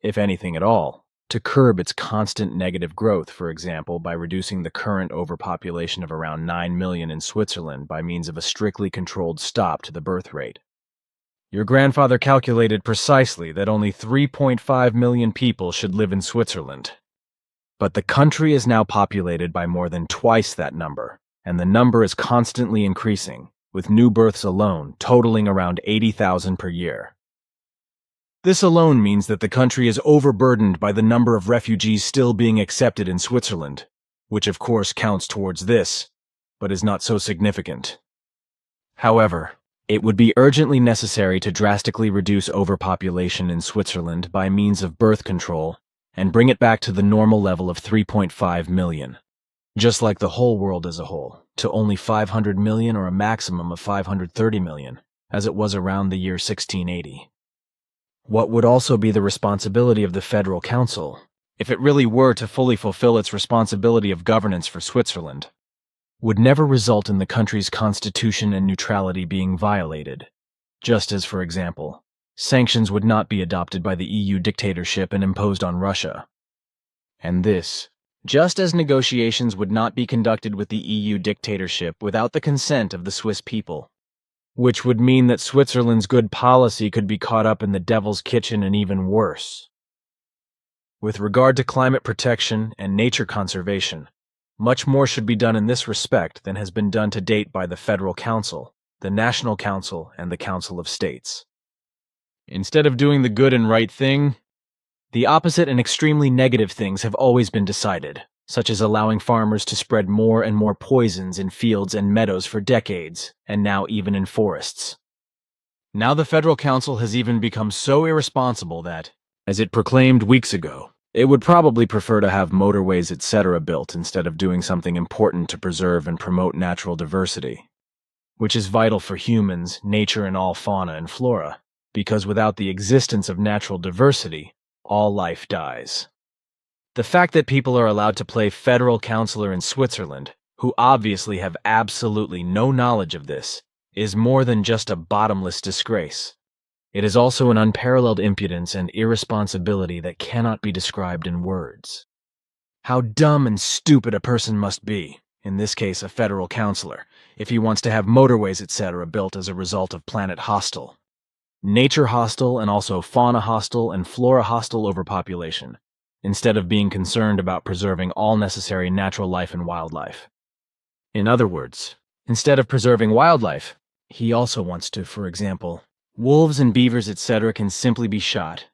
Speaker 3: if anything at all, to curb its constant negative growth, for example, by reducing the current overpopulation of around 9 million in Switzerland by means of a strictly controlled stop to the birth rate. Your grandfather calculated precisely that only 3.5 million people should live in Switzerland. But the country is now populated by more than twice that number, and the number is constantly increasing, with new births alone totaling around 80,000 per year. This alone means that the country is overburdened by the number of refugees still being accepted in Switzerland, which of course counts towards this, but is not so significant. However, it would be urgently necessary to drastically reduce overpopulation in Switzerland by means of birth control and bring it back to the normal level of 3.5 million, just like the whole world as a whole, to only 500 million or a maximum of 530 million, as it was around the year 1680. What would also be the responsibility of the Federal Council, if it really were to fully fulfill its responsibility of governance for Switzerland, would never result in the country's constitution and neutrality being violated, just as, for example, sanctions would not be adopted by the EU dictatorship and imposed on Russia. And this, just as negotiations would not be conducted with the EU dictatorship without the consent of the Swiss people, which would mean that Switzerland's good policy could be caught up in the devil's kitchen and even worse. With regard to climate protection and nature conservation, much more should be done in this respect than has been done to date by the Federal Council, the National Council, and the Council of States. Instead of doing the good and right thing, the opposite and extremely negative things have always been decided, such as allowing farmers to spread more and more poisons in fields and meadows for decades, and now even in forests. Now the Federal Council has even become so irresponsible that, as it proclaimed weeks ago, it would probably prefer to have motorways etc. built instead of doing something important to preserve and promote natural diversity, which is vital for humans, nature, and all fauna and flora, because without the existence of natural diversity, all life dies. The fact that people are allowed to play federal councilor in Switzerland, who obviously have absolutely no knowledge of this, is more than just a bottomless disgrace. It is also an unparalleled impudence and irresponsibility that cannot be described in words. How dumb and stupid a person must be, in this case a federal councilor, if he wants to have motorways etc. built as a result of planet hostile, nature hostile, and also fauna hostile and flora hostile overpopulation, instead of being concerned about preserving all necessary natural life and wildlife. In other words, instead of preserving wildlife, he also wants to, for example, wolves and beavers etc. can simply be shot,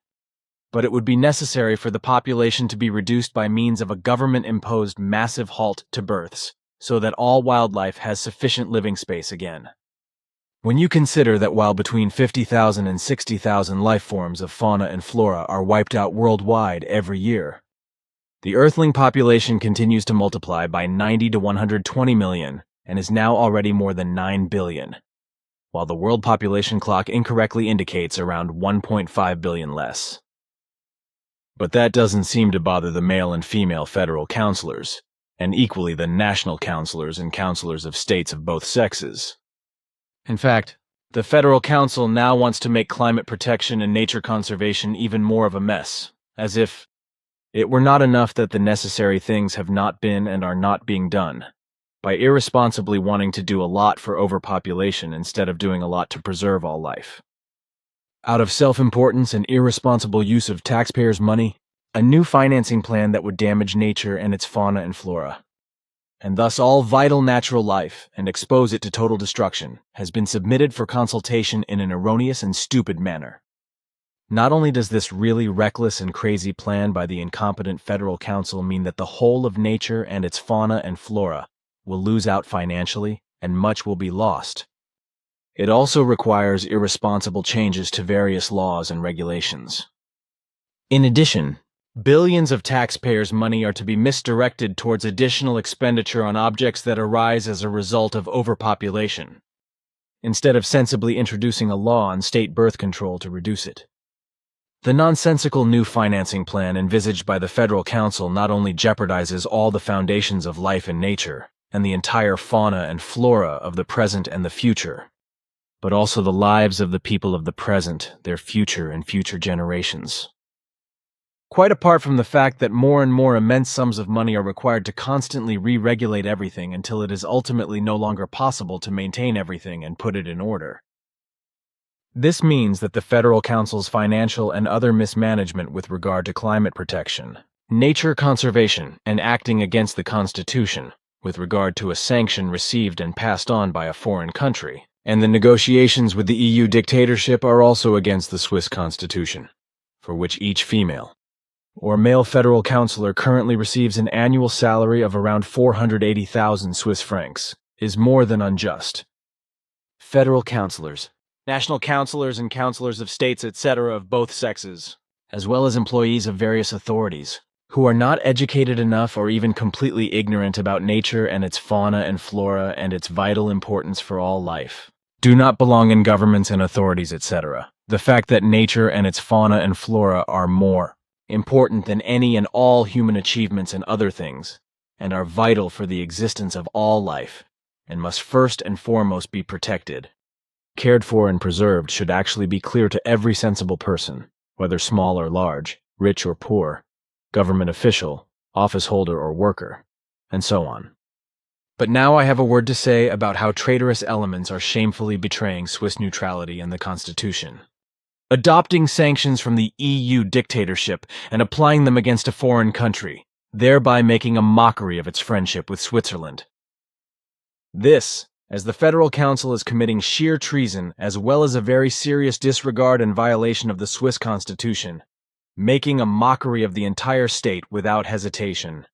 Speaker 3: but it would be necessary for the population to be reduced by means of a government-imposed massive halt to births, so that all wildlife has sufficient living space again. When you consider that while between 50,000 and 60,000 life forms of fauna and flora are wiped out worldwide every year, the Earthling population continues to multiply by 90 to 120 million and is now already more than 9 billion, while the world population clock incorrectly indicates around 1.5 billion less. But that doesn't seem to bother the male and female federal councilors, and equally the national councilors and councilors of states of both sexes. In fact, the Federal Council now wants to make climate protection and nature conservation even more of a mess, as if it were not enough that the necessary things have not been and are not being done, by irresponsibly wanting to do a lot for overpopulation instead of doing a lot to preserve all life. Out of self-importance and irresponsible use of taxpayers' money, a new financing plan that would damage nature and its fauna and flora, and thus all vital natural life, and expose it to total destruction, has been submitted for consultation in an erroneous and stupid manner. Not only does this really reckless and crazy plan by the incompetent Federal Council mean that the whole of nature and its fauna and flora will lose out financially, and much will be lost, it also requires irresponsible changes to various laws and regulations. In addition, billions of taxpayers' money are to be misdirected towards additional expenditure on objects that arise as a result of overpopulation. instead of sensibly introducing a law on state birth control to reduce it. The nonsensical new financing plan envisaged by the Federal Council not only jeopardizes all the foundations of life in nature and the entire fauna and flora of the present and the future, but also the lives of the people of the present, their future, and future generations. Quite apart from the fact that more and more immense sums of money are required to constantly re-regulate everything until it is ultimately no longer possible to maintain everything and put it in order. This means that the Federal Council's financial and other mismanagement with regard to climate protection, nature conservation, and acting against the Constitution with regard to a sanction received and passed on by a foreign country, and the negotiations with the EU dictatorship are also against the Swiss Constitution, for which each female or male federal councillor currently receives an annual salary of around 480,000 Swiss francs, is more than unjust. Federal councillors, national councillors and councillors of states, etc. of both sexes, as well as employees of various authorities, who are not educated enough or even completely ignorant about nature and its fauna and flora and its vital importance for all life, do not belong in governments and authorities, etc. The fact that nature and its fauna and flora are more important than any and all human achievements and other things, and are vital for the existence of all life, and must first and foremost be protected, cared for and preserved, should actually be clear to every sensible person, whether small or large, rich or poor, government official, office holder or worker, and so on. But now I have a word to say about how traitorous elements are shamefully betraying Swiss neutrality and the Constitution, adopting sanctions from the EU dictatorship and applying them against a foreign country, thereby making a mockery of its friendship with Switzerland. This, as the Federal Council is committing sheer treason as well as a very serious disregard and violation of the Swiss Constitution, making a mockery of the entire state without hesitation.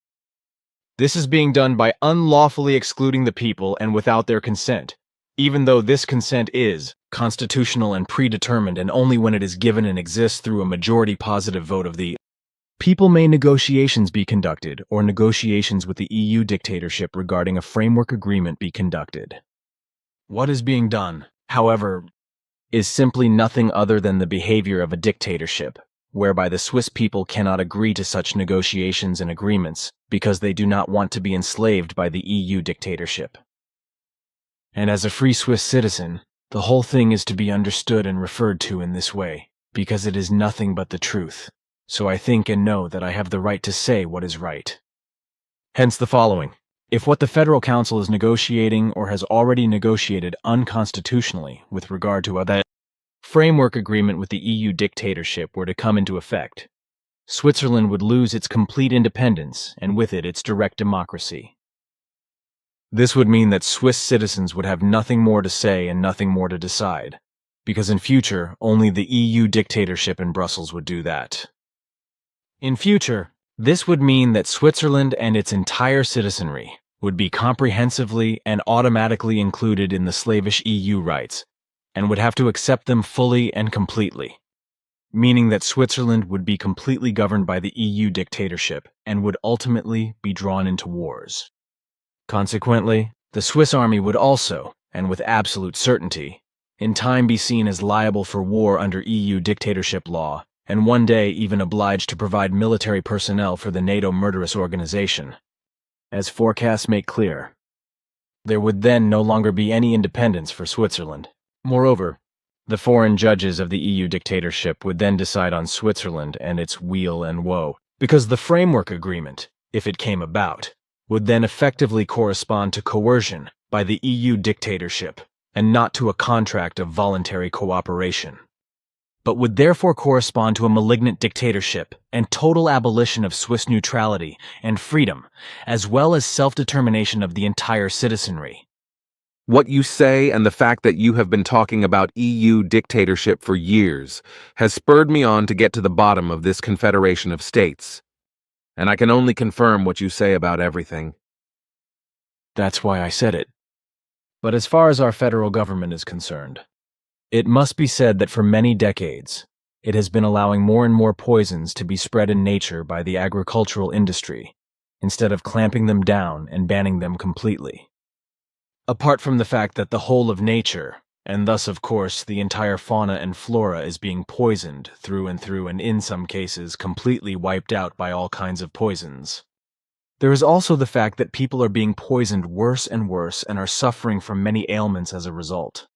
Speaker 3: This is being done by unlawfully excluding the people and without their consent, even though this consent is constitutional and predetermined, and only when it is given and exists through a majority positive vote of the people may negotiations be conducted, or negotiations with the EU dictatorship regarding a framework agreement be conducted. What is being done, however, is simply nothing other than the behavior of a dictatorship, whereby the Swiss people cannot agree to such negotiations and agreements because they do not want to be enslaved by the EU dictatorship. And as a free Swiss citizen, the whole thing is to be understood and referred to in this way, because it is nothing but the truth. So I think and know that I have the right to say what is right. Hence the following. If what the Federal Council is negotiating or has already negotiated unconstitutionally with regard to that framework agreement with the EU dictatorship were to come into effect, Switzerland would lose its complete independence and with it its direct democracy. This would mean that Swiss citizens would have nothing more to say and nothing more to decide, because in future only the EU dictatorship in Brussels would do that. In future, this would mean that Switzerland and its entire citizenry would be comprehensively and automatically included in the slavish EU rights, and would have to accept them fully and completely, meaning that Switzerland would be completely governed by the EU dictatorship and would ultimately be drawn into wars. Consequently, the Swiss army would also, and with absolute certainty, in time be seen as liable for war under EU dictatorship law, and one day even obliged to provide military personnel for the NATO murderous organization. As forecasts make clear, there would then no longer be any independence for Switzerland. Moreover, the foreign judges of the EU dictatorship would then decide on Switzerland and its weal and woe, because the framework agreement, if it came about, would then effectively correspond to coercion by the EU dictatorship, and not to a contract of voluntary cooperation, but would therefore correspond to a malignant dictatorship and total abolition of Swiss neutrality and freedom, as well as self-determination of the entire citizenry.
Speaker 4: What you say and the fact that you have been talking about EU dictatorship for years has spurred me on to get to the bottom of this confederation of states. And I can only confirm what you say about everything.
Speaker 3: That's why I said it. But as far as our federal government is concerned, it must be said that for many decades, it has been allowing more and more poisons to be spread in nature by the agricultural industry, instead of clamping them down and banning them completely. Apart from the fact that the whole of nature, And thus, of course, the entire fauna and flora is being poisoned through and in some cases completely wiped out by all kinds of poisons. There is also the fact that people are being poisoned worse and worse and are suffering from many ailments as a result.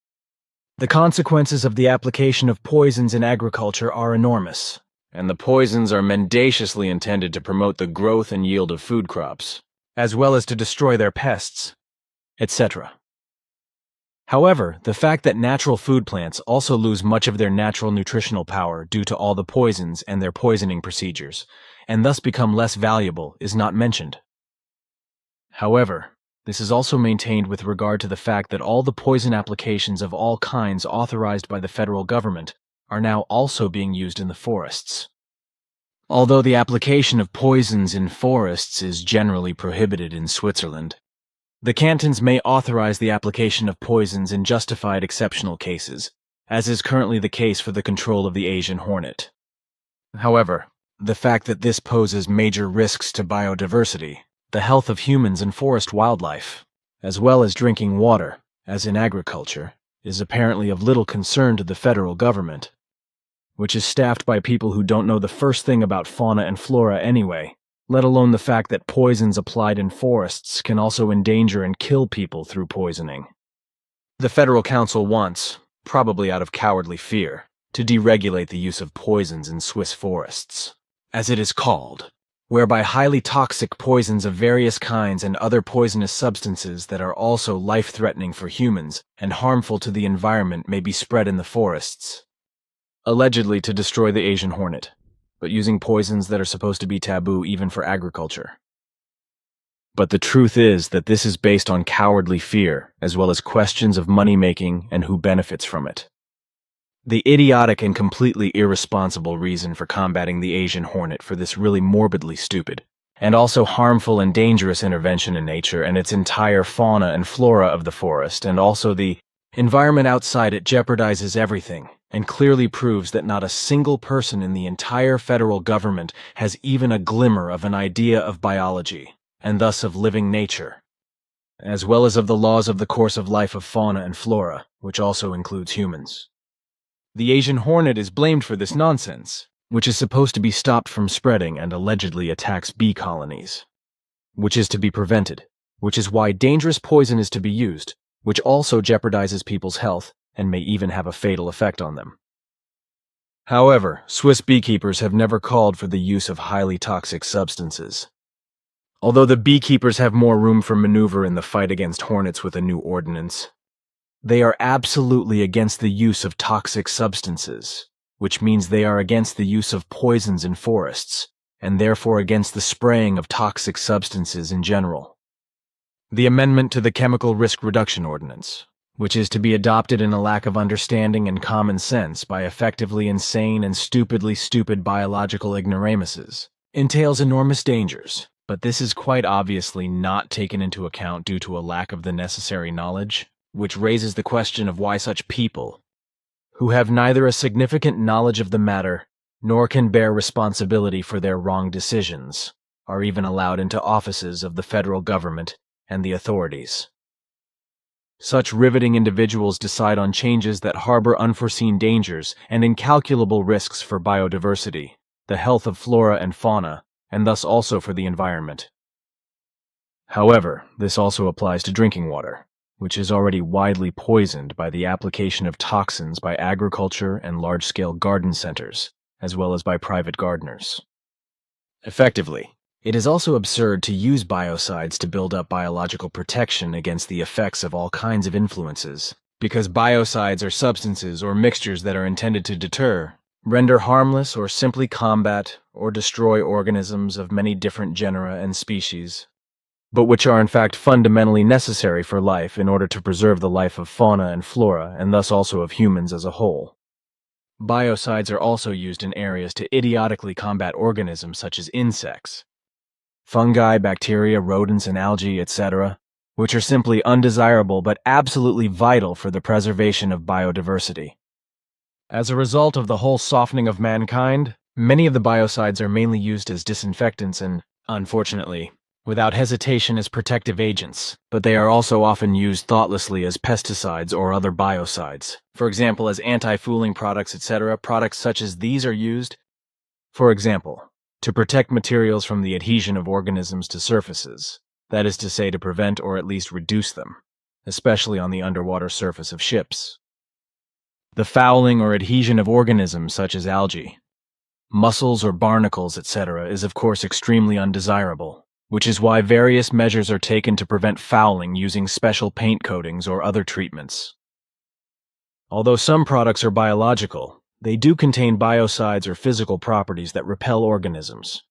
Speaker 3: The consequences of the application of poisons in agriculture are enormous, and the poisons are mendaciously intended to promote the growth and yield of food crops, as well as to destroy their pests, etc. However, the fact that natural food plants also lose much of their natural nutritional power due to all the poisons and their poisoning procedures, and thus become less valuable, is not mentioned. However, this is also maintained with regard to the fact that all the poison applications of all kinds authorized by the federal government are now also being used in the forests. Although the application of poisons in forests is generally prohibited in Switzerland, the cantons may authorize the application of poisons in justified exceptional cases, as is currently the case for the control of the Asian hornet. However, the fact that this poses major risks to biodiversity, the health of humans and forest wildlife, as well as drinking water, as in agriculture, is apparently of little concern to the federal government, which is staffed by people who don't know the first thing about fauna and flora anyway, let alone the fact that poisons applied in forests can also endanger and kill people through poisoning. The Federal Council wants, probably out of cowardly fear, to deregulate the use of poisons in Swiss forests, as it is called, whereby highly toxic poisons of various kinds and other poisonous substances that are also life-threatening for humans and harmful to the environment may be spread in the forests, allegedly to destroy the Asian hornet, but using poisons that are supposed to be taboo even for agriculture. But the truth is that this is based on cowardly fear, as well as questions of money-making and who benefits from it. The idiotic and completely irresponsible reason for combating the Asian hornet for this really morbidly stupid, and also harmful and dangerous intervention in nature and its entire fauna and flora of the forest, and also the environment outside it jeopardizes everything, and clearly proves that not a single person in the entire federal government has even a glimmer of an idea of biology, and thus of living nature, as well as of the laws of the course of life of fauna and flora, which also includes humans. The Asian hornet is blamed for this nonsense, which is supposed to be stopped from spreading and allegedly attacks bee colonies, which is to be prevented, which is why dangerous poison is to be used, which also jeopardizes people's health and may even have a fatal effect on them. However, Swiss beekeepers have never called for the use of highly toxic substances. Although the beekeepers have more room for maneuver in the fight against hornets with a new ordinance, they are absolutely against the use of toxic substances, which means they are against the use of poisons in forests, and therefore against the spraying of toxic substances in general. The amendment to the Chemical Risk Reduction Ordinance, which is to be adopted in a lack of understanding and common sense by effectively insane and stupidly stupid biological ignoramuses, entails enormous dangers, but this is quite obviously not taken into account due to a lack of the necessary knowledge, which raises the question of why such people, who have neither a significant knowledge of the matter nor can bear responsibility for their wrong decisions, are even allowed into offices of the federal government and the authorities. Such riveting individuals decide on changes that harbor unforeseen dangers and incalculable risks for biodiversity, the health of flora and fauna, and thus also for the environment. However, this also applies to drinking water, which is already widely poisoned by the application of toxins by agriculture and large-scale garden centers, as well as by private gardeners. Effectively, it is also absurd to use biocides to build up biological protection against the effects of all kinds of influences, because biocides are substances or mixtures that are intended to deter, render harmless, or simply combat or destroy organisms of many different genera and species, but which are in fact fundamentally necessary for life in order to preserve the life of fauna and flora, and thus also of humans as a whole. Biocides are also used in areas to idiotically combat organisms such as insects, fungi, bacteria, rodents, and algae, etc., which are simply undesirable but absolutely vital for the preservation of biodiversity. As a result of the whole softening of mankind, many of the biocides are mainly used as disinfectants and, unfortunately, without hesitation as protective agents, but they are also often used thoughtlessly as pesticides or other biocides. For example, as anti-fouling products, etc. Products such as these are used, for example, to protect materials from the adhesion of organisms to surfaces, that is to say, to prevent or at least reduce them, especially on the underwater surface of ships. The fouling or adhesion of organisms such as algae, mussels or barnacles, etc., is of course extremely undesirable, which is why various measures are taken to prevent fouling using special paint coatings or other treatments. Although some products are biological, they do contain biocides or physical properties that repel organisms.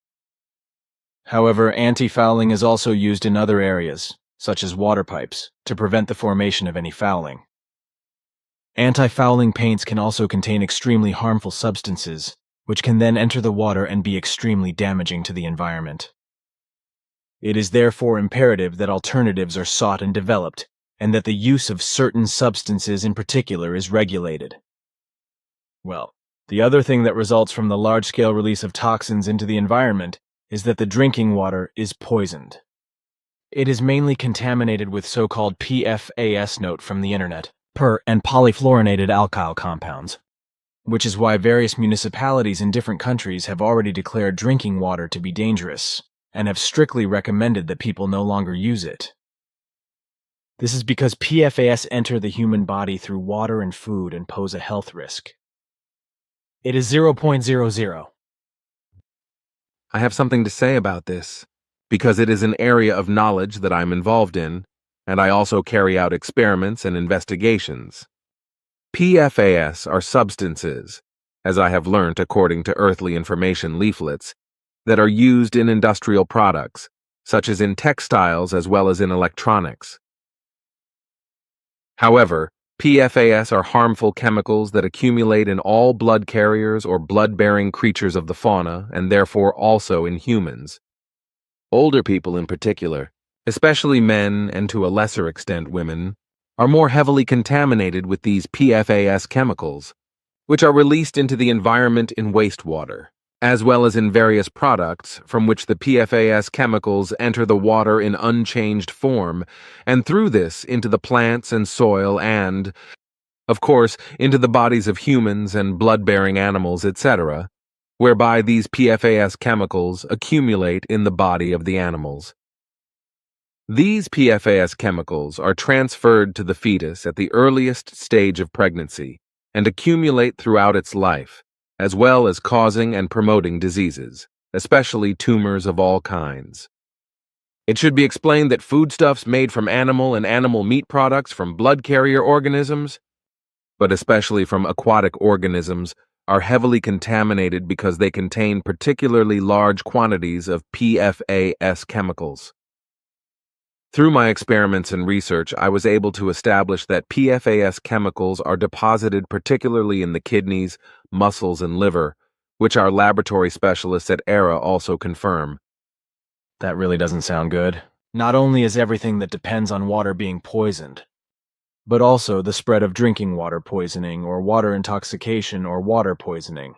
Speaker 3: However, anti-fouling is also used in other areas, such as water pipes, to prevent the formation of any fouling. Anti-fouling paints can also contain extremely harmful substances, which can then enter the water and be extremely damaging to the environment. It is therefore imperative that alternatives are sought and developed, and that the use of certain substances in particular is regulated. Well, the other thing that results from the large-scale release of toxins into the environment is that the drinking water is poisoned. It is mainly contaminated with so-called PFAS, note from the internet, and polyfluorinated alkyl compounds, which is why various municipalities in different countries have already declared drinking water to be dangerous, and have strictly recommended that people no longer use it. This is because PFAS enter the human body through water and food and pose a health risk. It is 0.00.
Speaker 4: I have something to say about this, because it is an area of knowledge that I'm involved in, and I also carry out experiments and investigations. PFAS are substances, as I have learnt according to earthly information leaflets, that are used in industrial products, such as in textiles as well as in electronics. However, PFAS are harmful chemicals that accumulate in all blood carriers or blood-bearing creatures of the fauna, and therefore also in humans. Older people in particular, especially men and to a lesser extent women, are more heavily contaminated with these PFAS chemicals, which are released into the environment in wastewater, as well as in various products from which the PFAS chemicals enter the water in unchanged form, and through this into the plants and soil and, of course, into the bodies of humans and blood-bearing animals, etc., whereby these PFAS chemicals accumulate in the body of the animals. These PFAS chemicals are transferred to the fetus at the earliest stage of pregnancy and accumulate throughout its life, as well as causing and promoting diseases, especially tumors of all kinds. It should be explained that foodstuffs made from animal and animal meat products from blood carrier organisms, but especially from aquatic organisms, are heavily contaminated because they contain particularly large quantities of PFAS chemicals. Through my experiments and research, I was able to establish that PFAS chemicals are deposited particularly in the kidneys, muscles, and liver, which our laboratory specialists at ERA also confirm.
Speaker 3: That really doesn't sound good. Not only is everything that depends on water being poisoned, but also the spread of drinking water poisoning or water intoxication or water poisoning,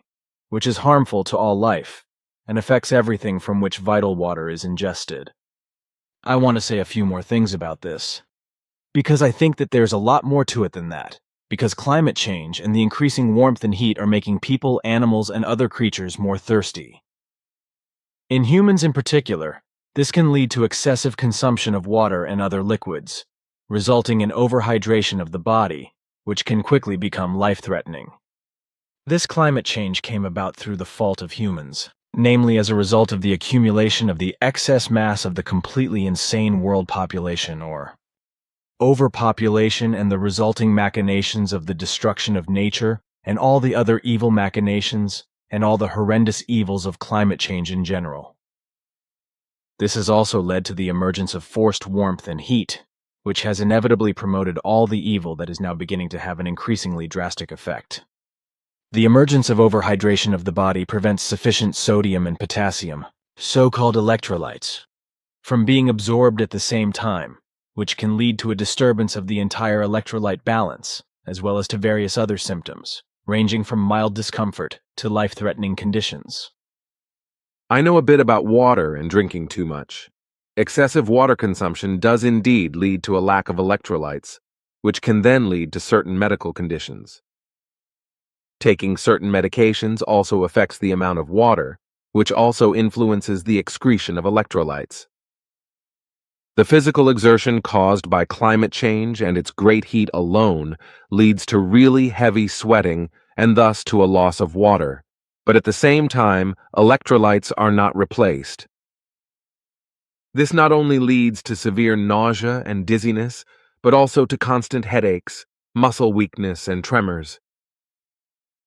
Speaker 3: which is harmful to all life and affects everything from which vital water is ingested. I want to say a few more things about this, because I think that there's a lot more to it than that, because climate change and the increasing warmth and heat are making people, animals, and other creatures more thirsty. In humans in particular, this can lead to excessive consumption of water and other liquids, resulting in overhydration of the body, which can quickly become life-threatening. This climate change came about through the fault of humans, namely as a result of the accumulation of the excess mass of the completely insane world population, or overpopulation, and the resulting machinations of the destruction of nature and all the other evil machinations and all the horrendous evils of climate change in general. This has also led to the emergence of forced warmth and heat, which has inevitably promoted all the evil that is now beginning to have an increasingly drastic effect. The emergence of overhydration of the body prevents sufficient sodium and potassium, so-called electrolytes, from being absorbed at the same time, which can lead to a disturbance of the entire electrolyte balance, as well as to various other symptoms, ranging from mild discomfort to life-threatening conditions.
Speaker 4: I know a bit about water and drinking too much. Excessive water consumption does indeed lead to a lack of electrolytes, which can then lead to certain medical conditions. Taking certain medications also affects the amount of water, which also influences the excretion of electrolytes. The physical exertion caused by climate change and its great heat alone leads to really heavy sweating and thus to a loss of water, but at the same time, electrolytes are not replaced. This not only leads to severe nausea and dizziness, but also to constant headaches, muscle weakness, and tremors.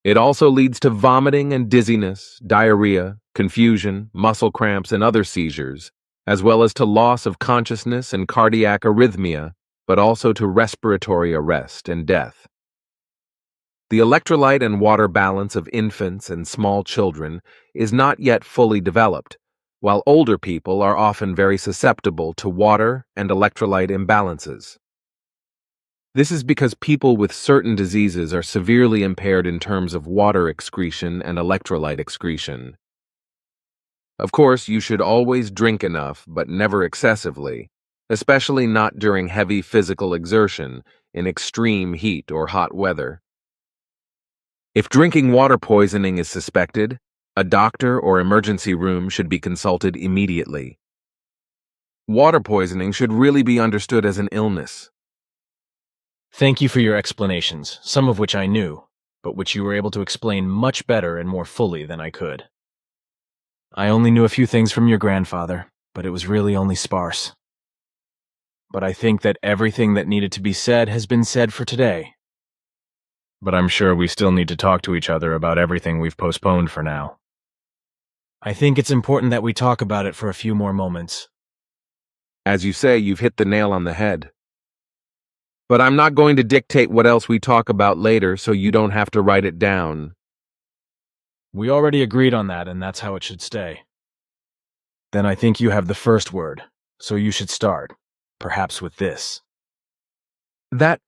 Speaker 4: It also leads to vomiting and dizziness, diarrhea, confusion, muscle cramps, and other seizures, as well as to loss of consciousness and cardiac arrhythmia, but also to respiratory arrest and death. The electrolyte and water balance of infants and small children is not yet fully developed, while older people are often very susceptible to water and electrolyte imbalances. This is because people with certain diseases are severely impaired in terms of water excretion and electrolyte excretion. Of course, you should always drink enough, but never excessively, especially not during heavy physical exertion in extreme heat or hot weather. If drinking water poisoning is suspected, a doctor or emergency room should be consulted immediately. Water poisoning should really be understood as an illness.
Speaker 3: Thank you for your explanations, some of which I knew, but which you were able to explain much better and more fully than I could. I only knew a few things from your grandfather, but it was really only sparse. But I think that everything that needed to be said has been said for today. But I'm sure we still need to talk to each other about everything we've postponed for now. I think it's important that we talk about it for a few more moments.
Speaker 4: As you say, you've hit the nail on the head. But I'm not going to dictate what else we talk about later, so you don't have to write it down.
Speaker 3: We already agreed on that, and that's how it should stay. Then I think you have the first word, so you should start, perhaps with this.
Speaker 4: That